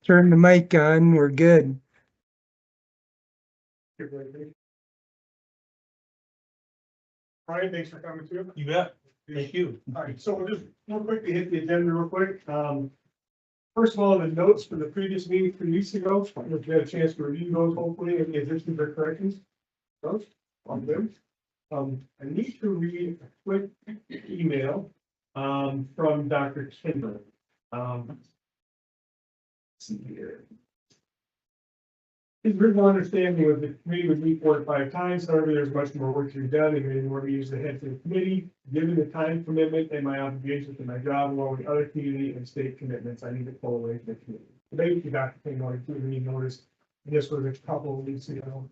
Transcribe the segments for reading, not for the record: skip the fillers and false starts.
Turn the mic on, we're good. Brian, thanks for coming too. You bet. Thank you. All right, so we'll just real quick to hit the agenda real quick. First of all, the notes for the previous meeting 3 weeks ago, if you had a chance to review those, hopefully, any additions or corrections. Those, on them. I need to read a quick email, from Dr. Kimber. Let's see here. His written understanding was the committee would meet 4 to 5 times, however, there's much more work to be done, and in order to use the heads of the committee, given the time commitment and my obligations to my job, along with other community and state commitments, I need to pull away from the committee. Basically, Dr. King wanted to read notice, and this was a couple of weeks ago,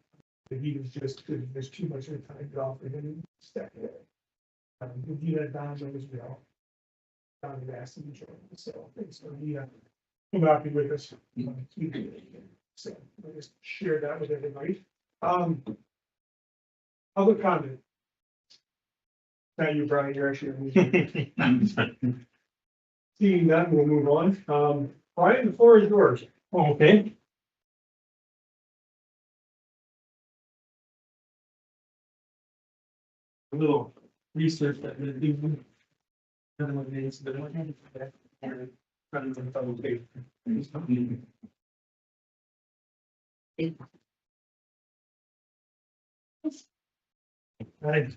that he was just, there's too much of a time draw for him to step away. He had Don as well. Don had asked him to join, so he, came out with us. So I'll just share that with everybody. Public comment. Now you, Brian, you're actually. Seeing that, we'll move on. Brian, the floor is yours. Okay. A little research that we're doing. Right.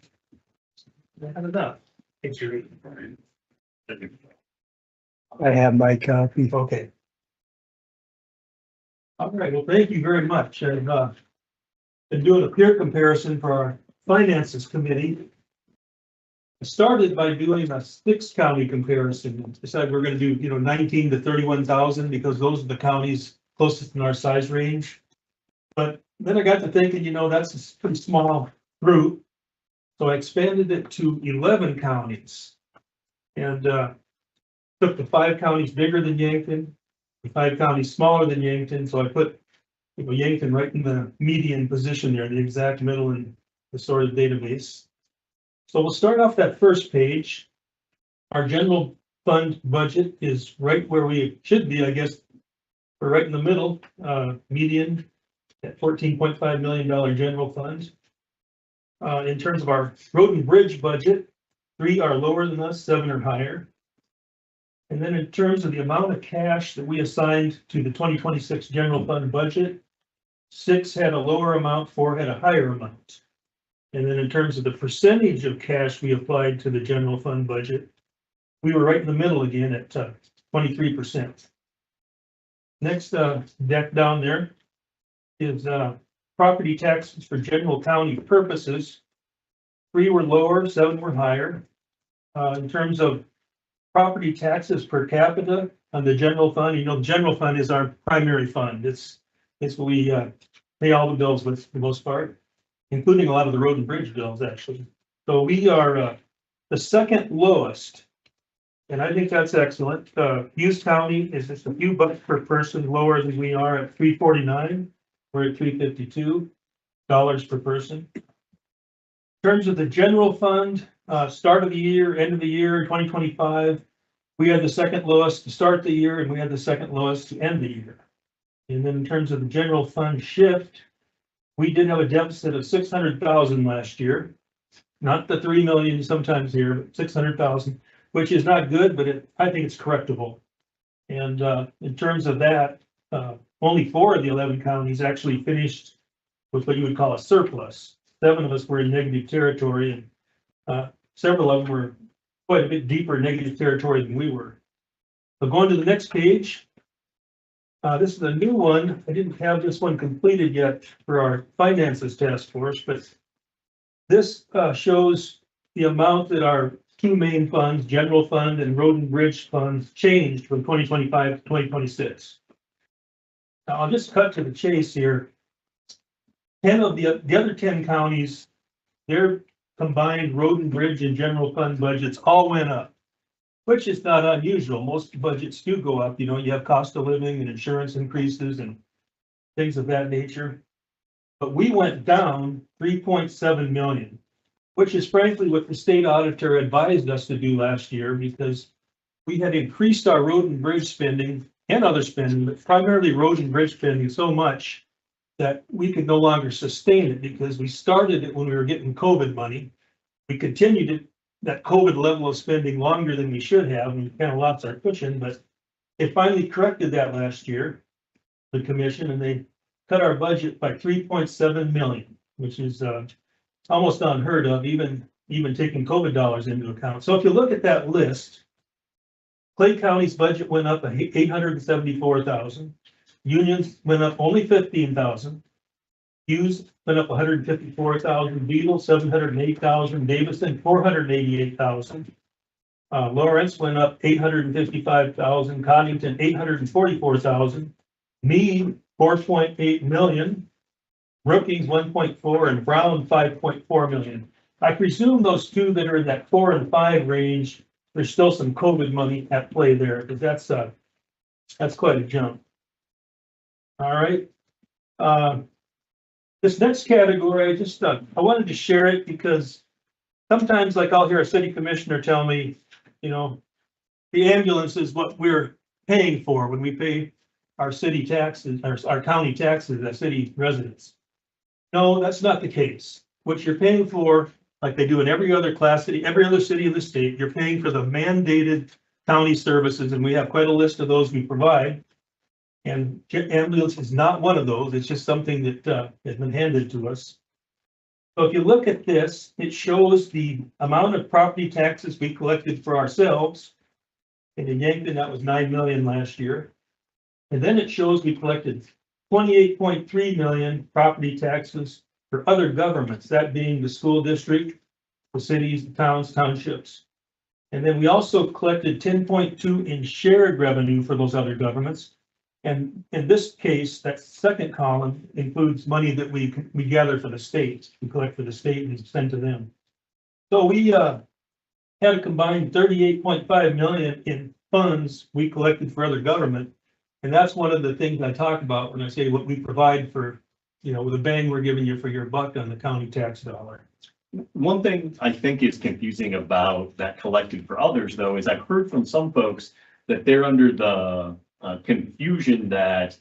I have enough. It's your reading. I have my copy. Okay. All right, well, thank you very much. I've been doing a peer comparison for our finances committee. I started by doing a 6 county comparison. Decided we're going to do, 19 to 31,000 because those are the counties closest in our size range. But then I got to thinking, that's a pretty small group. So I expanded it to 11 counties and took the 5 counties bigger than Yankton, the 5 counties smaller than Yankton. So I put Yankton right in the median position there, the exact middle in the sorted database. So we'll start off that first page. Our general fund budget is right where we should be, I guess. We're right in the middle, median at $14.5 million general fund. In terms of our road and bridge budget, 3 are lower than us, 7 are higher. And then in terms of the amount of cash that we assigned to the 2026 general fund budget, 6 had a lower amount, 4 had a higher amount. And then in terms of the percentage of cash we applied to the general fund budget, we were right in the middle again at 23%. Next deck down there is property taxes for general county purposes. 3 were lower, 7 were higher. In terms of property taxes per capita on the general fund, the general fund is our primary fund. It's what we pay all the bills with for the most part, including a lot of the road and bridge bills, actually. So we are the second lowest, and I think that's excellent. Hughes County is just a few bucks per person lower than we are at $349. We're at $352 per person. In terms of the general fund, start of the year, end of the year, 2025, we had the second lowest to start the year, and we had the second lowest to end the year. And then in terms of the general fund shift, we did have a deficit of 600,000 last year, not the 3 million sometimes here, but 600,000, which is not good, but I think it's correctable. And in terms of that, only 4 of the 11 counties actually finished with what you would call a surplus. 7 of us were in negative territory, and several of them were quite a bit deeper negative territory than we were. So going to the next page. This is a new one. I didn't have this one completed yet for our finances task force, but this shows the amount that our 2 main funds, general fund and road and bridge funds, changed from 2025 to 2026. Now I'll just cut to the chase here. 10 of the other 10 counties, their combined road and bridge and general fund budgets all went up, which is not unusual. Most budgets do go up. You have cost of living and insurance increases and things of that nature. But we went down 3.7 million, which is frankly what the state auditor advised us to do last year, because we had increased our road and bridge spending and other spending, but primarily road and bridge spending so much that we could no longer sustain it because we started it when we were getting COVID money. We continued it, that COVID level of spending longer than we should have, and we kind of lost our cushion, but they finally corrected that last year, the commission, and they cut our budget by 3.7 million, which is almost unheard of, even taking COVID dollars into account. So if you look at that list, Clay County's budget went up 874,000. Unions went up only 15,000. Hughes went up 154,000. Beetle 708,000. Davison 488,000. Lawrence went up 855,000. Coddington 844,000. Meade 4.8 million. Brookings 1.4 and Brown 5.4 million. I presume those two that are in that 4 and 5 range, there's still some COVID money at play there, because that's quite a jump. All right. This next category, I wanted to share it because sometimes, like, I'll hear a city commissioner tell me, the ambulance is what we're paying for when we pay our city taxes, our county taxes as city residents. No, that's not the case. What you're paying for, like they do in every other class city, every other city in the state, you're paying for the mandated county services, and we have quite a list of those we provide. And ambulance is not one of those. It's just something that has been handed to us. So if you look at this, it shows the amount of property taxes we collected for ourselves. And in Yankton, that was 9 million last year. And then it shows we collected 28.3 million property taxes for other governments, that being the school district, the cities, the towns, townships. And then we also collected 10.2 in shared revenue for those other governments. And in this case, that second column includes money that we gather for the state, we collect for the state and send to them. So we had a combined 38.5 million in funds we collected for other government. And that's one of the things I talk about when I say what we provide for, with the bang we're giving you for your buck on the county tax dollar. One thing I think is confusing about that collected for others, though, is I've heard from some folks that they're under the confusion that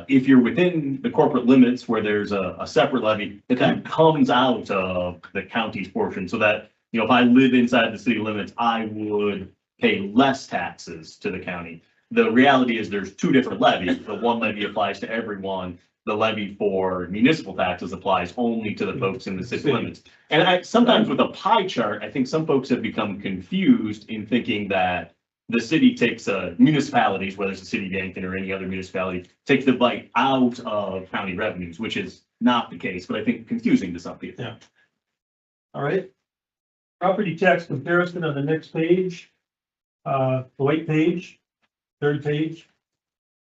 if you're within the corporate limits where there's a separate levy, that comes out of the county's portion, so that, if I live inside the city limits, I would pay less taxes to the county. The reality is there's two different levies. The one levy applies to everyone. The levy for municipal taxes applies only to the folks in the city limits. And sometimes with a pie chart, I think some folks have become confused in thinking that the city takes municipalities, whether it's the city of Yankton or any other municipality, takes the bite out of county revenues, which is not the case, but I think confusing to some people. Yeah. All right. Property tax comparison on the next page, the white page, third page.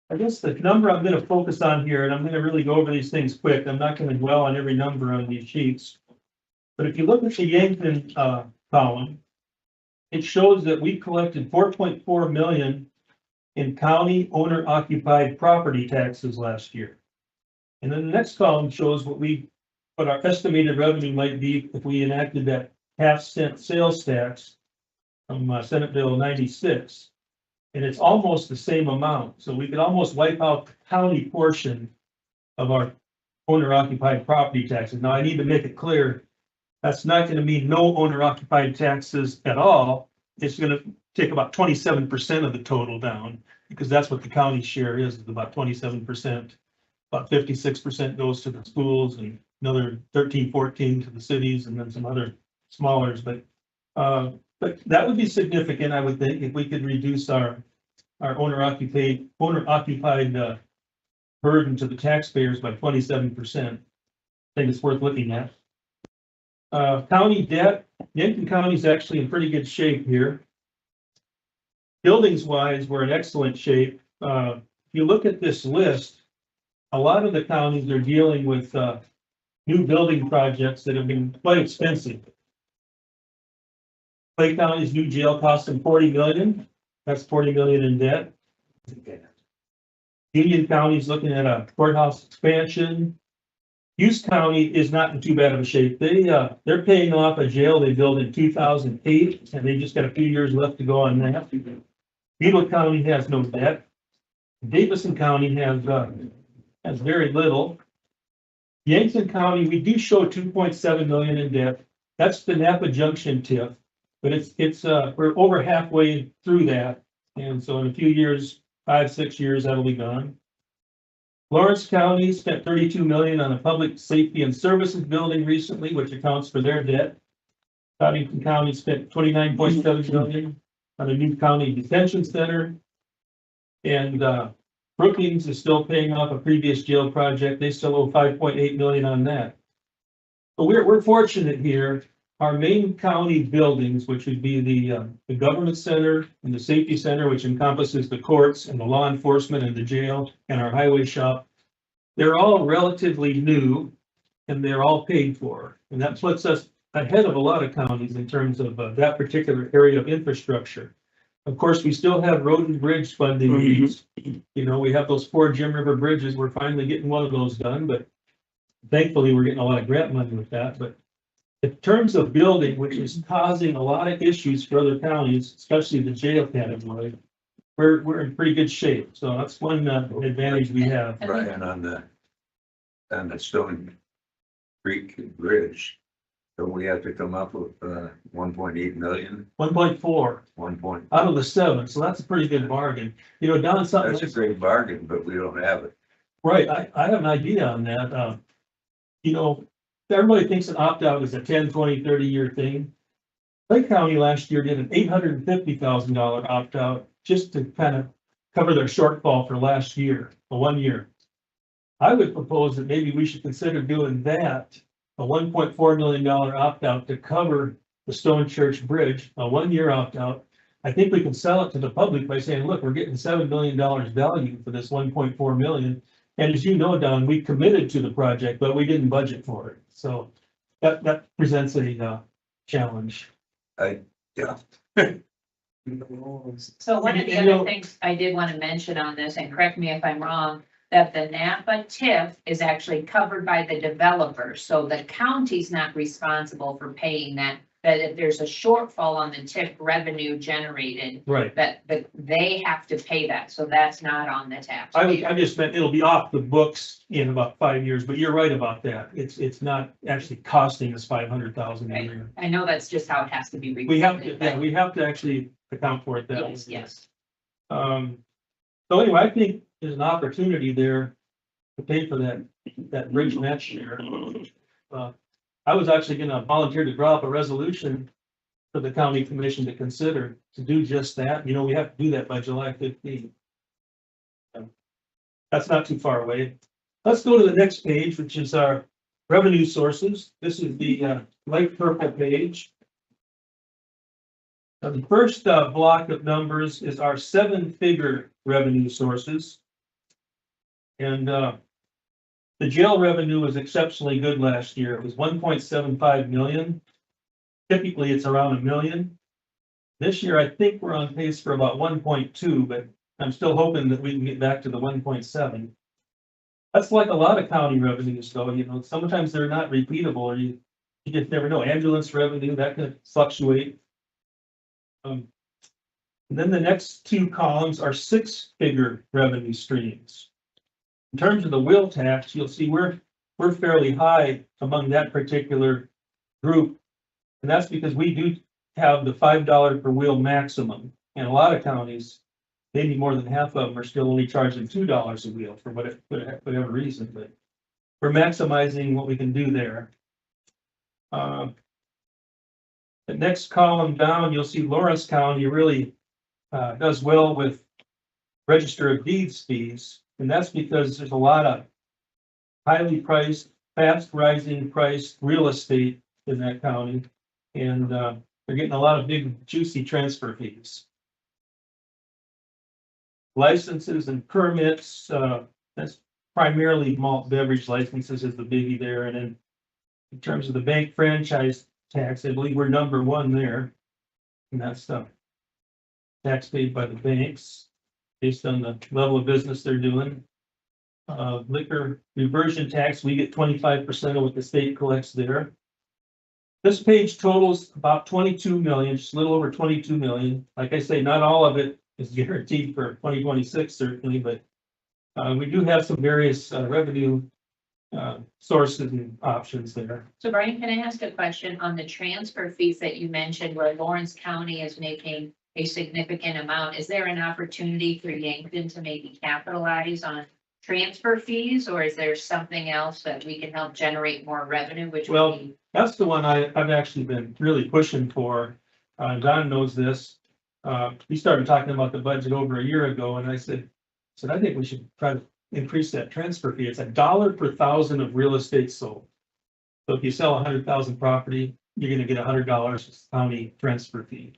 I guess the number I'm going to focus on here, and I'm going to really go over these things quick. I'm not going to dwell on every number on these sheets. But if you look at the Yankton column, it shows that we collected 4.4 million in county owner occupied property taxes last year. And then the next column shows what our estimated revenue might be if we enacted that half-cent sales tax from Senate Bill 96. And it's almost the same amount. So we could almost wipe out the county portion of our owner occupied property taxes. Now I need to make it clear, that's not going to mean no owner occupied taxes at all. It's going to take about 27% of the total down, because that's what the county share is about 27%. About 56% goes to the schools and another 13, 14 to the cities, and then some other smallers. But that would be significant, I would think, if we could reduce our owner occupied burden to the taxpayers by 27%. I think it's worth looking at. County debt, Yankton County is actually in pretty good shape here. Buildings wise, we're in excellent shape. If you look at this list, a lot of the counties are dealing with new building projects that have been quite expensive. Clay County's new jail cost them 40 million. That's 40 million in debt. Union County's looking at a courthouse expansion. Hughes County is not in too bad of a shape. They're paying off a jail they built in 2008, and they just got a few years left to go on that. Beetle County has no debt. Davidson County has very little. Yankton County, we do show 2.7 million in debt. That's the Napa Junction TIF, but we're over halfway through that. And so in a few years, 5, 6 years, that'll be gone. Lawrence County spent 32 million on a public safety and services building recently, which accounts for their debt. Cottington County spent 29.7 million on a new county detention center. And Brookings is still paying off a previous jail project. They still owe 5.8 million on that. But we're fortunate here. Our main county buildings, which would be the government center and the safety center, which encompasses the courts and the law enforcement and the jail and our highway shop, they're all relatively new and they're all paid for. And that puts us ahead of a lot of counties in terms of that particular area of infrastructure. Of course, we still have road and bridge funding needs. You know, we have those 4 Jim River bridges. We're finally getting one of those done, but thankfully we're getting a lot of grant money with that. But in terms of building, which is causing a lot of issues for other counties, especially the jail category, we're in pretty good shape. So that's one advantage we have. Brian, on the Stone Creek Bridge, so we have to come up with 1.8 million, 1.4 1 point. out of the 7, so that's a pretty good bargain. You know, Don, something. That's a great bargain, but we don't have it. Right, I have an idea on that. You know, everybody thinks an opt-out is a 10, 20, 30-year thing. Lake County last year did an $850,000 opt-out just to kind of cover their shortfall for last year, for 1 year. I would propose that maybe we should consider doing that, a $1.4 million opt-out to cover the Stone Church Bridge, a 1-year opt-out. I think we can sell it to the public by saying, look, we're getting $7 million value for this 1.4 million. And as you know, Don, we committed to the project, but we didn't budget for it. So that presents a challenge. Yeah. So one of the other things I did want to mention on this, and correct me if I'm wrong, that the Napa TIF is actually covered by the developer. So the county's not responsible for paying that, that if there's a shortfall on the TIF revenue generated, Right. that they have to pay that. So that's not on the taxpayer. I just meant it'll be off the books in about 5 years, but you're right about that. It's not actually costing us 500,000 a Right. year. I know that's just how it has to be We have to, reported. yeah, we have to actually account for it that way. Yes, yes. So anyway, I think there's an opportunity there to pay for that bridge match share. I was actually gonna volunteer to draw up a resolution for the county commission to consider to do just that. You know, we have to do that by July 15th. That's not too far away. Let's go to the next page, which is our revenue sources. This is the light purple page. Now, the first block of numbers is our 7-figure revenue sources. And the jail revenue was exceptionally good last year. It was 1.75 million. Typically, it's around $1 million. This year, I think we're on pace for about 1.2, but I'm still hoping that we can get back to the 1.7. That's like a lot of county revenues, though. You know, sometimes they're not repeatable, or you just never know. Ambulance revenue, that could fluctuate. And then the next 2 columns are 6-figure revenue streams. In terms of the wheel tax, you'll see we're fairly high among that particular group. And that's because we do have the $5 per wheel maximum. And a lot of counties, maybe more than half of them, are still only charging $2 a wheel for whatever reason. But we're maximizing what we can do there. The next column down, you'll see Lawrence County really does well with Register of Deeds fees. And that's because there's a lot of highly priced, fast rising priced real estate in that county. And they're getting a lot of big juicy transfer fees. Licenses and permits, that's primarily malt beverage licenses is the biggie there. And then in terms of the bank franchise tax, I believe we're number 1 there. And that's the tax paid by the banks based on the level of business they're doing. Liquor reversion tax, we get 25% of what the state collects there. This page totals about 22 million, just a little over 22 million. Like I say, not all of it is guaranteed for 2026 certainly, but We do have some various revenue sources and options there. So Brian, can I ask a question on the transfer fees that you mentioned where Lawrence County is making a significant amount? Is there an opportunity for Yankton to maybe capitalize on transfer fees, or is there something else that we can help generate more revenue, which would Well, be? That's the one I've actually been really pushing for. Don knows this. We started talking about the budget over a year ago, and I said, I think we should try to increase that transfer fee. It's $1 per thousand of real estate sold. So if you sell 100,000 property, you're gonna get $100 county transfer fee.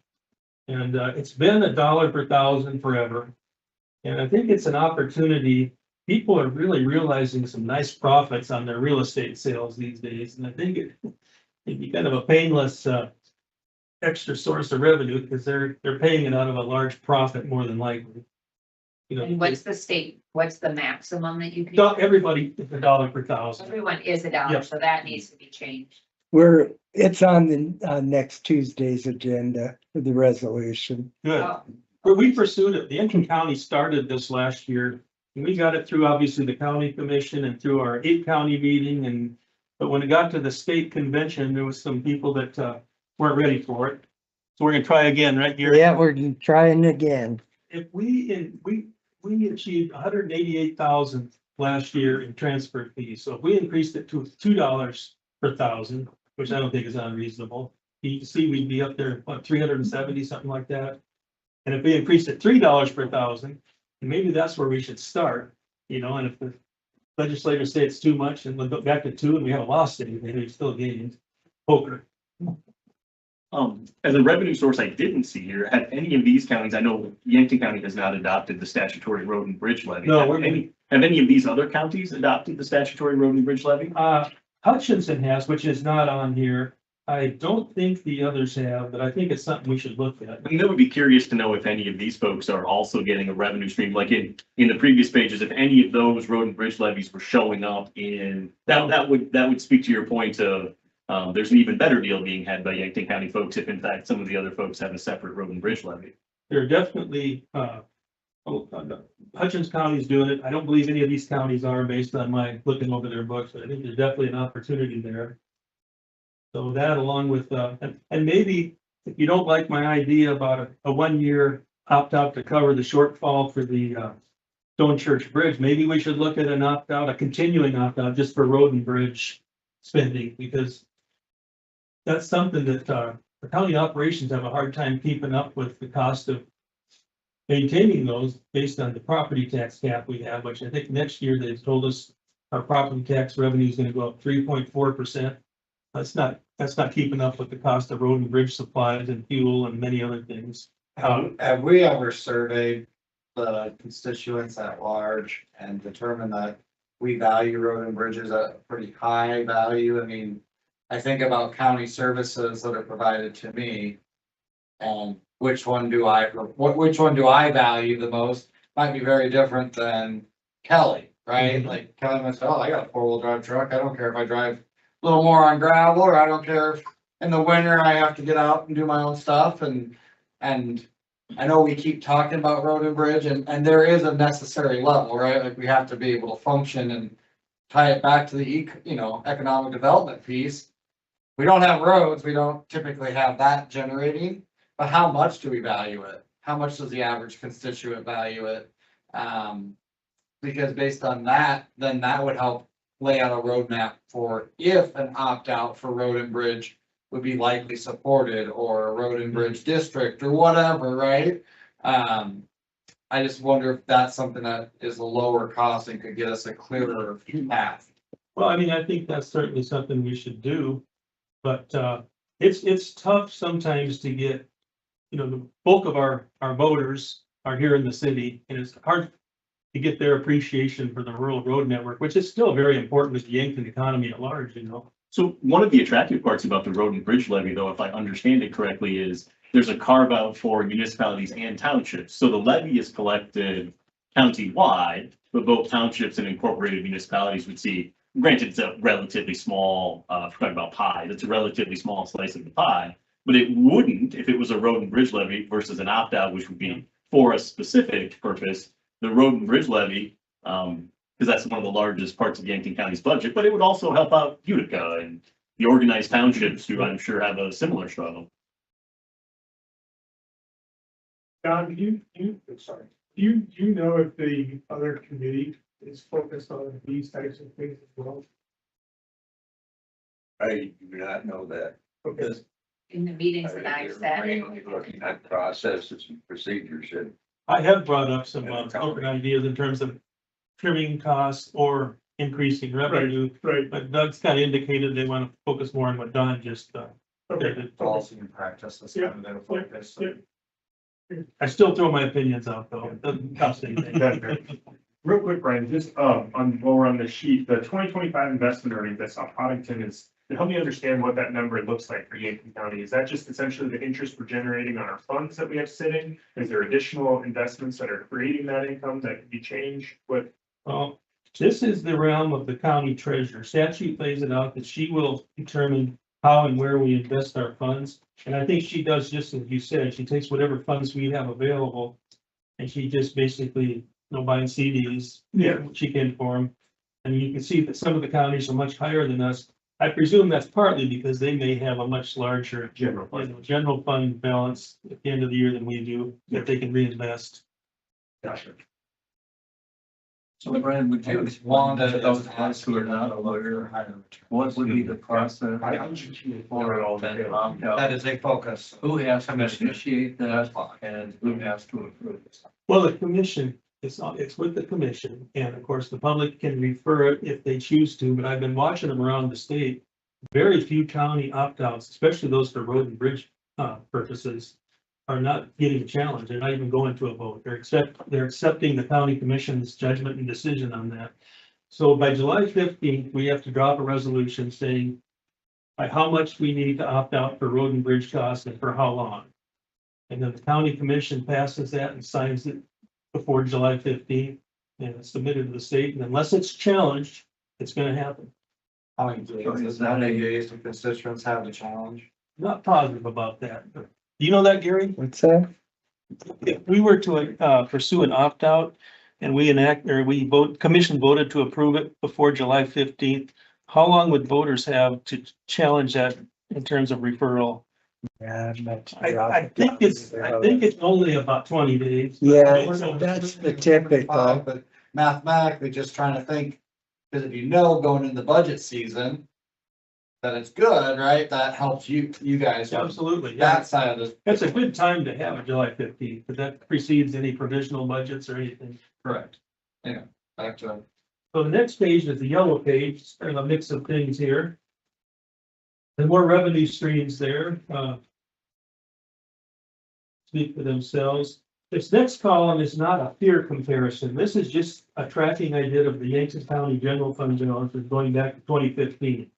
And it's been $1 per thousand forever. And I think it's an opportunity. People are really realizing some nice profits on their real estate sales these days, and I think it'd be kind of a painless extra source of revenue because they're paying it out of a large profit more than likely. You And know, what's the maximum that you can? everybody is $1 per thousand. Everyone is $1, Yep. so that needs to be changed. It's on the next Tuesday's agenda for the resolution. Good. Oh, But we pursued it. The Yankton County started this last year. And we got it through obviously the county commission and through our 8-county meeting but when it got to the state convention, there was some people that weren't ready for it. So we're gonna try again, right, Gary? Yeah, we're trying again. If we achieved 188,000 last year in transfer fees. So if we increased it to $2 per thousand, which I don't think is unreasonable, you can see we'd be up there, what, 370, something like that. And if we increased it $3 per thousand, maybe that's where we should start, and if the legislators say it's too much and we'll go back to 2 and we haven't lost anything, we've still gained poker. As a revenue source I didn't see here, have any of these counties, I know Yankton County has not adopted the statutory road and bridge levy. No, Have any of these other counties adopted the statutory road and bridge levy? Hutchinson has, which is not on here. I don't think the others have, but I think it's something we should look at. I mean, I would be curious to know if any of these folks are also getting a revenue stream, like in the previous pages, if any of those road and bridge levies were showing up in, that would speak to your point of, there's an even better deal being had by Yankton County folks if in fact some of the other folks have a separate road and bridge levy. There are definitely, Hutchins County is doing it. I don't believe any of these counties are based on my looking over their books, but I think there's definitely an opportunity there. So that along with, and maybe if you don't like my idea about a 1-year opt-out to cover the shortfall for the Stone Church Bridge, maybe we should look at an opt-out, a continuing opt-out just for road and bridge spending, because that's something that the county operations have a hard time keeping up with the cost of maintaining those based on the property tax cap we have, which I think next year they've told us our property tax revenue is going to go up 3.4%. That's not keeping up with the cost of road and bridge supplies and fuel and many other things. Have we ever surveyed the constituents at large and determined that we value road and bridges at a pretty high value? I mean, I think about county services that are provided to me. And which one do I value the most? Might be very different than Kelly, right? Mhm. Like Kelly must, I got a 4-wheel drive truck. I don't care if I drive a little more on gravel, or I don't care if in the winter I have to get out and do my own stuff. And I know we keep talking about road and bridge and there is a necessary level, right? Like we have to be able to function and tie it back to the, economic development piece. We don't have roads. We don't typically have that generating, but how much do we value it? How much does the average constituent value it? Because based on that, then that would help lay out a roadmap for if an opt-out for road and bridge would be likely supported, or a road and bridge district or whatever, right? I just wonder if that's something that is a lower cost and could get us a clearer path. Well, I mean, I think that's certainly something we should do, but it's tough sometimes to get, the bulk of our voters are here in the city, and it's hard to get their appreciation for the rural road network, which is still very important to the Yankton economy at large, So one of the attractive parts about the road and bridge levy, though, if I understand it correctly, is there's a carve out for municipalities and townships. So the levy is collected county-wide, but both townships and incorporated municipalities would see, granted, it's a relatively small, if we're talking about pie, that's a relatively small slice of the pie, but it wouldn't if it was a road and bridge levy versus an opt-out, which would be for a specific purpose. The road and bridge levy Because that's one of the largest parts of Yankton County's budget, but it would also help out Utica and the organized townships who I'm sure have a similar struggle. Don, sorry, do you know if the other committee is focused on these types of things as well? I do not know that. Okay, In the meetings that I've sat in. Mainly looking at processes and procedures and I have brought up some different ideas in terms of trimming costs or increasing revenue, right, but Doug's kind of indicated they want to focus more on what Don just okay. did. Policy and practice, that's kind of their focus. So. I still throw my opinions out though. It doesn't cost anything. Real quick, Brian, just on lower on the sheet, the 2025 investment earnings that's on Poddington is, to help me understand what that number looks like for Yankton County. Is that just essentially the interest we're generating on our funds that we have sitting? Is there additional investments that are creating that income that could be changed? What, Well, this is the realm of the county treasurer. Statute lays it out that she will determine how and where we invest our funds. And I think she does just as you said, she takes whatever funds we have available and she just basically, buying CDs. Yeah. She can for them. And you can see that some of the counties are much higher than us. I presume that's partly because they may have a much larger general fund? general fund balance at the end of the year than we do, that they can reinvest. Gotcha. So Brian, would you One explain that to those of us who are not aware, what would be the process for all that opt That out? is a focus. Who has to initiate that and who has to approve it? Well, the commission, it's with the commission, and of course, the public can refer it if they choose to, but I've been watching them around the state. Very few county opt-outs, especially those for road and bridge purposes, are not getting challenged. They're not even going to a vote. They're accepting the county commission's judgment and decision on that. So by July 15th, we have to drop a resolution saying by how much we need to opt out for road and bridge costs and for how long. And then the county commission passes that and signs it before July 15th, and it's submitted to the state, and unless it's challenged, it's gonna happen. How many days, how many days do constituents have the challenge? Not positive about that, but do you know that, Gary? What's that? If we were to pursue an opt-out and commission voted to approve it before July 15th, how long would voters have to challenge that in terms of referral? Yeah, I'm not sure. I think it's only about 20 days. Yeah, that's the typical. But mathematically, just trying to think, because if you know going into the budget season, that it's good, right? That helps you guys. with Absolutely, yeah. That side of this. That's a good time to have it, July 15th, but that precedes any provisional budgets or anything. Correct. Yeah, back to. So the next page is the yellow page, it's kind of a mix of things here. The more revenue streams there, speak for themselves. This next column is not a peer comparison. This is just a tracking I did of the Yankton County General Fund balances going back to 2015.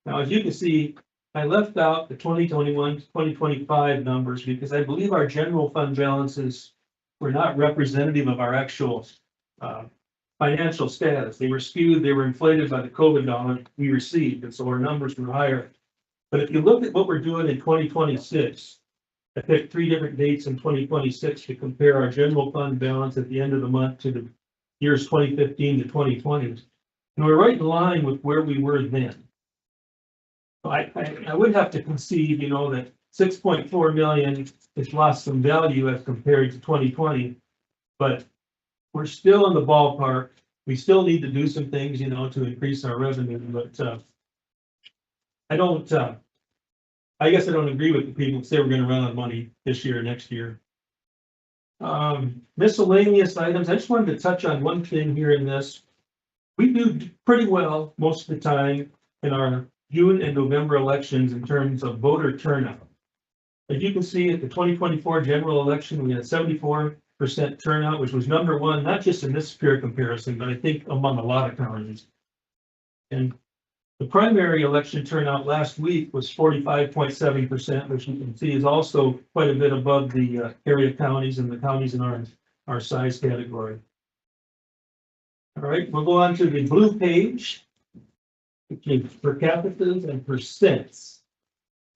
Now, as you can see, I left out the 2021 to 2025 numbers because I believe our general fund balances were not representative of our actual financial status. They were skewed, they were inflated by the COVID dollar we received, and so our numbers were higher. But if you look at what we're doing in 2026, I picked 3 different dates in 2026 to compare our general fund balance at the end of the month to the years 2015 to 2020. And we're right in line with where we were then. I would have to concede, that 6.4 million has lost some value as compared to 2020, but we're still in the ballpark. We still need to do some things, to increase our revenue, but I guess I don't agree with the people who say we're gonna run out of money this year or next year. Miscellaneous items, I just wanted to touch on one thing here in this. We do pretty well most of the time in our June and November elections in terms of voter turnout. As you can see, at the 2024 general election, we had 74% turnout, which was number one, not just in this peer comparison, but I think among a lot of counties. And the primary election turnout last week was 45.7%, which you can see is also quite a bit above the area counties and the counties in our size category. All right, we'll go on to the blue page. Okay, per capita and percents.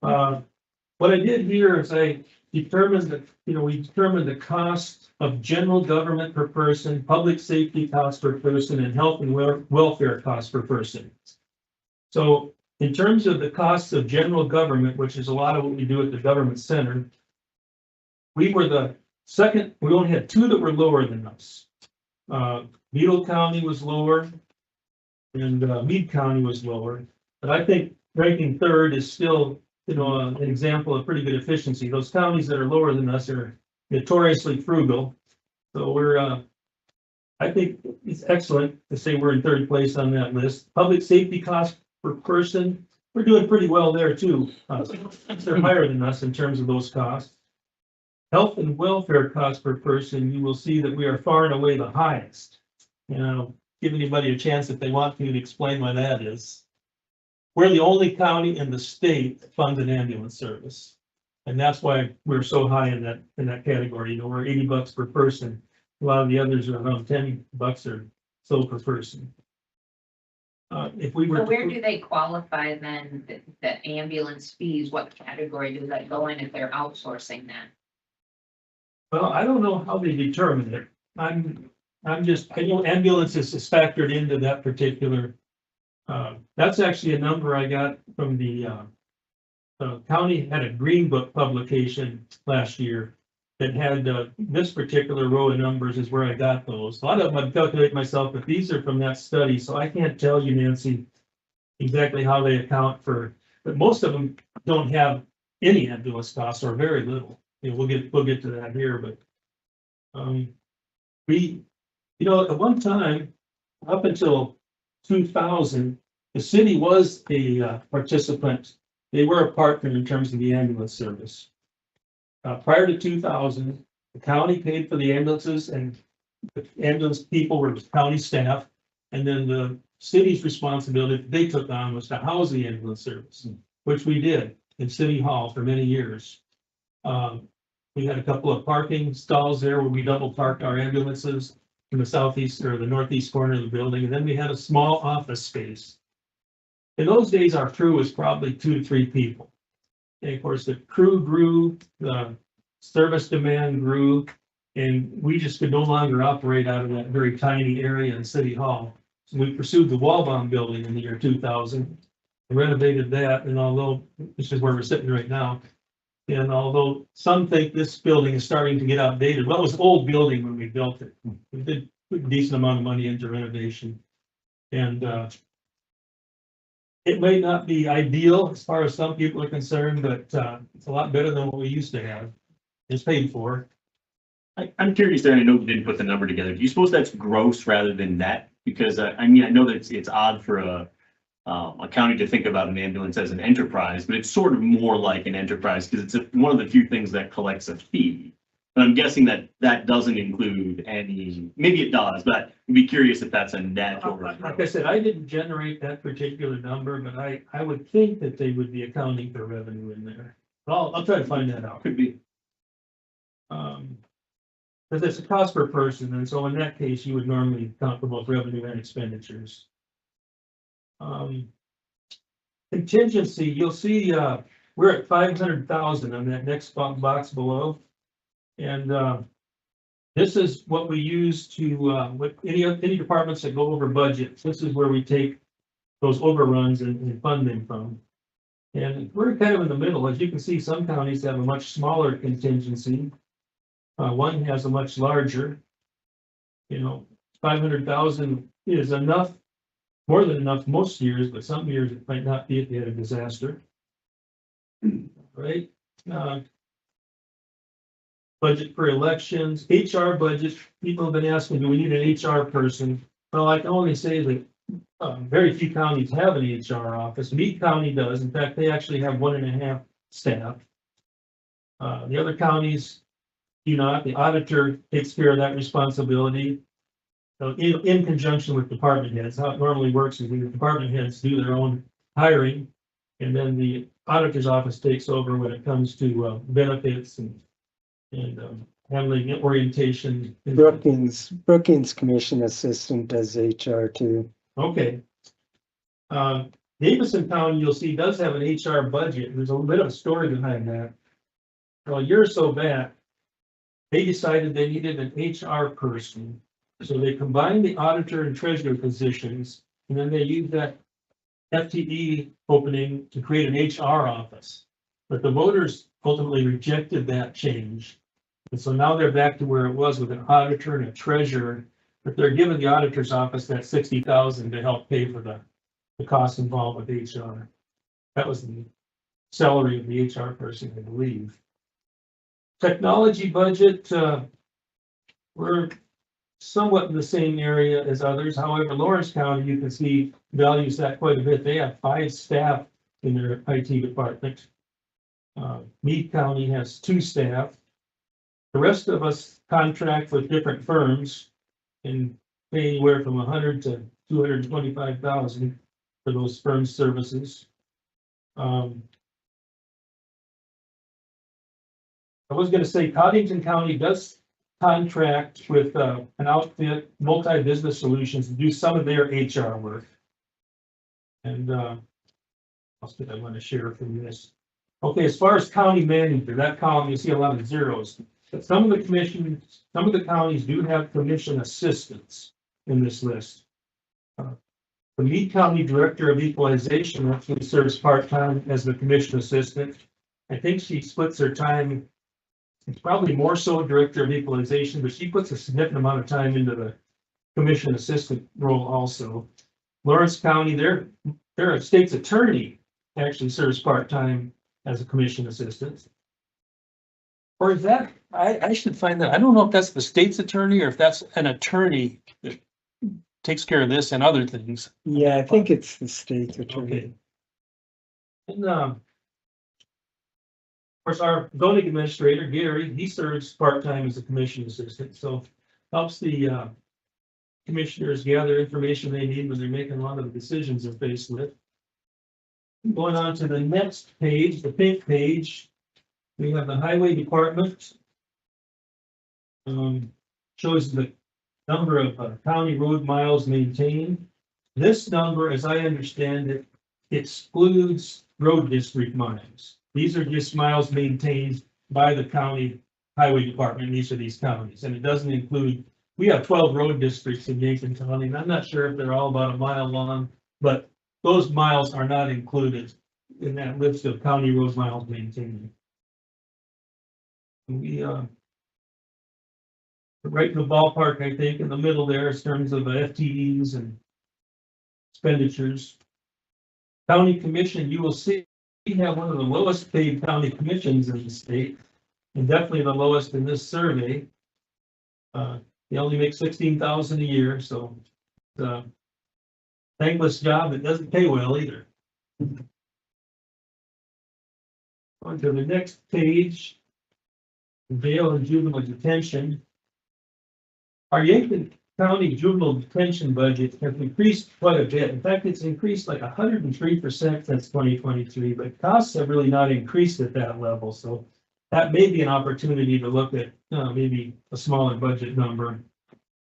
What I did here is I determined that, we determined the cost of general government per person, public safety cost per person, and health and welfare cost per person. So in terms of the costs of general government, which is a lot of what we do at the government center, we were the second, we only had two that were lower than us. Beetle County was lower and Meade County was lower, but I think ranking third is still, an example of pretty good efficiency. Those counties that are lower than us are notoriously frugal. So I think it's excellent to say we're in third place on that list. Public safety cost per person, we're doing pretty well there too. They're higher than us in terms of those costs. Health and welfare cost per person, you will see that we are far and away the highest. Give anybody a chance if they want to explain why that is. We're the only county in the state that funds an ambulance service. And that's why we're so high in that category. We're $80 per person. A lot of the others are around $10 or so per person. If we were. So where do they qualify then, the ambulance fees? What category do that go in if they're outsourcing that? Well, I don't know how they determine it. I know ambulances is factored into that particular. That's actually a number I got from the county had a Green Book publication last year that had this particular row of numbers is where I got those. A lot of them I've calculated myself, but these are from that study, so I can't tell you, Nancy, exactly how they account for, but most of them don't have any ambulance costs or very little. We'll get to that here, but at one time, up until 2000, the city was a participant. They were a partner in terms of the ambulance service. Prior to 2000, the county paid for the ambulances and the ambulance people were county staff. And then the city's responsibility they took on was to house the ambulance service, which we did in City Hall for many years. We had a couple of parking stalls there where we double parked our ambulances in the southeast or the northeast corner of the building. And then we had a small office space. In those days, our crew was probably 2 to 3 people. And of course, the crew grew, the service demand grew, and we just could no longer operate out of that very tiny area in City Hall. So we pursued the Wallbaum building in the year 2000, renovated that, and although this is where we're sitting right now, and although some think this building is starting to get outdated, well, it was an old building when we built it. We did put a decent amount of money into renovation. And it may not be ideal as far as some people are concerned, but it's a lot better than what we used to have. It's paid for. I'm curious there, and I know you didn't put the number together. Do you suppose that's gross rather than net? Because I know that it's odd for a county to think about an ambulance as an enterprise, but it's sort of more like an enterprise because it's one of the few things that collects a fee. But I'm guessing that doesn't include any, maybe it does, but I'd be curious if that's a net or. Like I said, I didn't generate that particular number, but I would think that they would be accounting for revenue in there. I'll try to find that out. Could be. Because it's a cost per person, and so in that case, you would normally count for both revenue and expenditures. Contingency, you'll see we're at 500,000 on that next box below. And this is what we use to, with any departments that go over budget, this is where we take those overruns and fund them from. And we're kind of in the middle. As you can see, some counties have a much smaller contingency. One has a much larger. 500,000 is enough, more than enough most years, but some years it might not be if you had a disaster. Right? Budget for elections, HR budget. People have been asking, do we need an HR person? Well, I can only say that very few counties have an HR office. Meade County does. In fact, they actually have 1.5 staff. The other counties do not. The auditor takes care of that responsibility. So in conjunction with department heads, how it normally works is the department heads do their own hiring, and then the auditor's office takes over when it comes to benefits and handling orientation. Brookings Commission Assistant does HR too. Okay. Davison County, you'll see, does have an HR budget. There's a bit of a story behind that. Well, a year or so back, they decided they needed an HR person. So they combined the auditor and treasurer positions, and then they used that FTE opening to create an HR office. But the voters ultimately rejected that change. And so now they're back to where it was with an auditor and a treasurer, but they're giving the auditor's office that 60,000 to help pay for the costs involved with HR. That was the salary of the HR person, I believe. Technology budget, we're somewhat in the same area as others. However, Lawrence County, you can see, values that quite a bit. They have 5 staff in their IT department. Meade County has 2 staff. The rest of us contract with different firms and pay anywhere from 100 to 225,000 for those firm services. I was gonna say Cottington County does contract with an outfit, Multi-Business Solutions, to do some of their HR work. And what else did I want to share from this? Okay, as far as county manager, that column, you see a lot of zeros. But some of the commissions, some of the counties do have commission assistants in this list. The Meade County Director of Equalization actually serves part-time as the commission assistant. I think she splits her time. It's probably more so Director of Equalization, but she puts a significant amount of time into the commission assistant role also. Lawrence County, their state's attorney actually serves part-time as a commission assistant. Or is that, I should find that, I don't know if that's the state's attorney or if that's an attorney that takes care of this and other things. Yeah, I think it's the state's attorney. Okay. And, of course, our zoning administrator, Gary, he serves part-time as a commission assistant, so helps the commissioners gather information they need when they're making a lot of the decisions they're faced with. Going on to the next page, the pink page, we have the highway department. Shows the number of county road miles maintained. This number, as I understand it, excludes road district miles. These are just miles maintained by the county highway department in each of these counties, and it doesn't include, we have 12 road districts in Yankton County, and I'm not sure if they're all about a mile long, but those miles are not included in that list of county road miles maintained. We, right in the ballpark, I think, in the middle there, in terms of FTEs and expenditures. County commission, you will see, we have one of the lowest paid county commissions in the state, and definitely the lowest in this survey. They only make 16,000 a year, so it's a thankless job. It doesn't pay well either. On to the next page, bail and juvenile detention. Our Yankton County juvenile detention budget has increased quite a bit. In fact, it's increased like 103% since 2023, but costs have really not increased at that level. So that may be an opportunity to look at maybe a smaller budget number.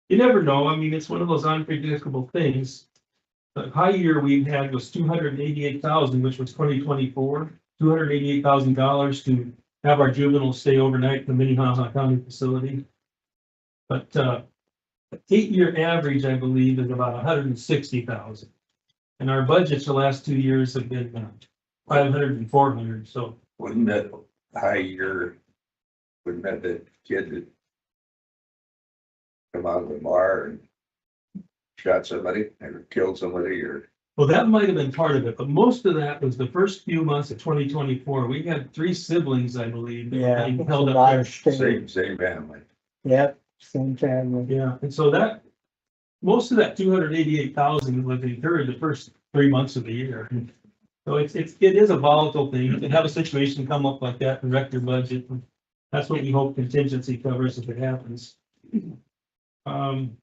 You never know. I mean, it's one of those unpredictable things. The high year we've had was 288,000, which was 2024, $288,000 to have our juveniles stay overnight in the Minnehaha County facility. But 8-year average, I believe, is about 160,000. And our budgets the last 2 years have been 500 and 400. So Wouldn't that high year, wouldn't that the kid that come out of the bar and shot somebody or killed somebody or? well, that might have been part of it, but most of that was the first few months of 2024. We had 3 siblings, I believe, that were Yeah, being it's a held up lot there. of state. Same family. Yep, same family. Yeah, and so that, most of that 288,000 was incurred the first 3 months of the year. So it is a volatile thing. You can have a situation come up like that and wreck your budget. That's what we hope contingency covers if it happens. In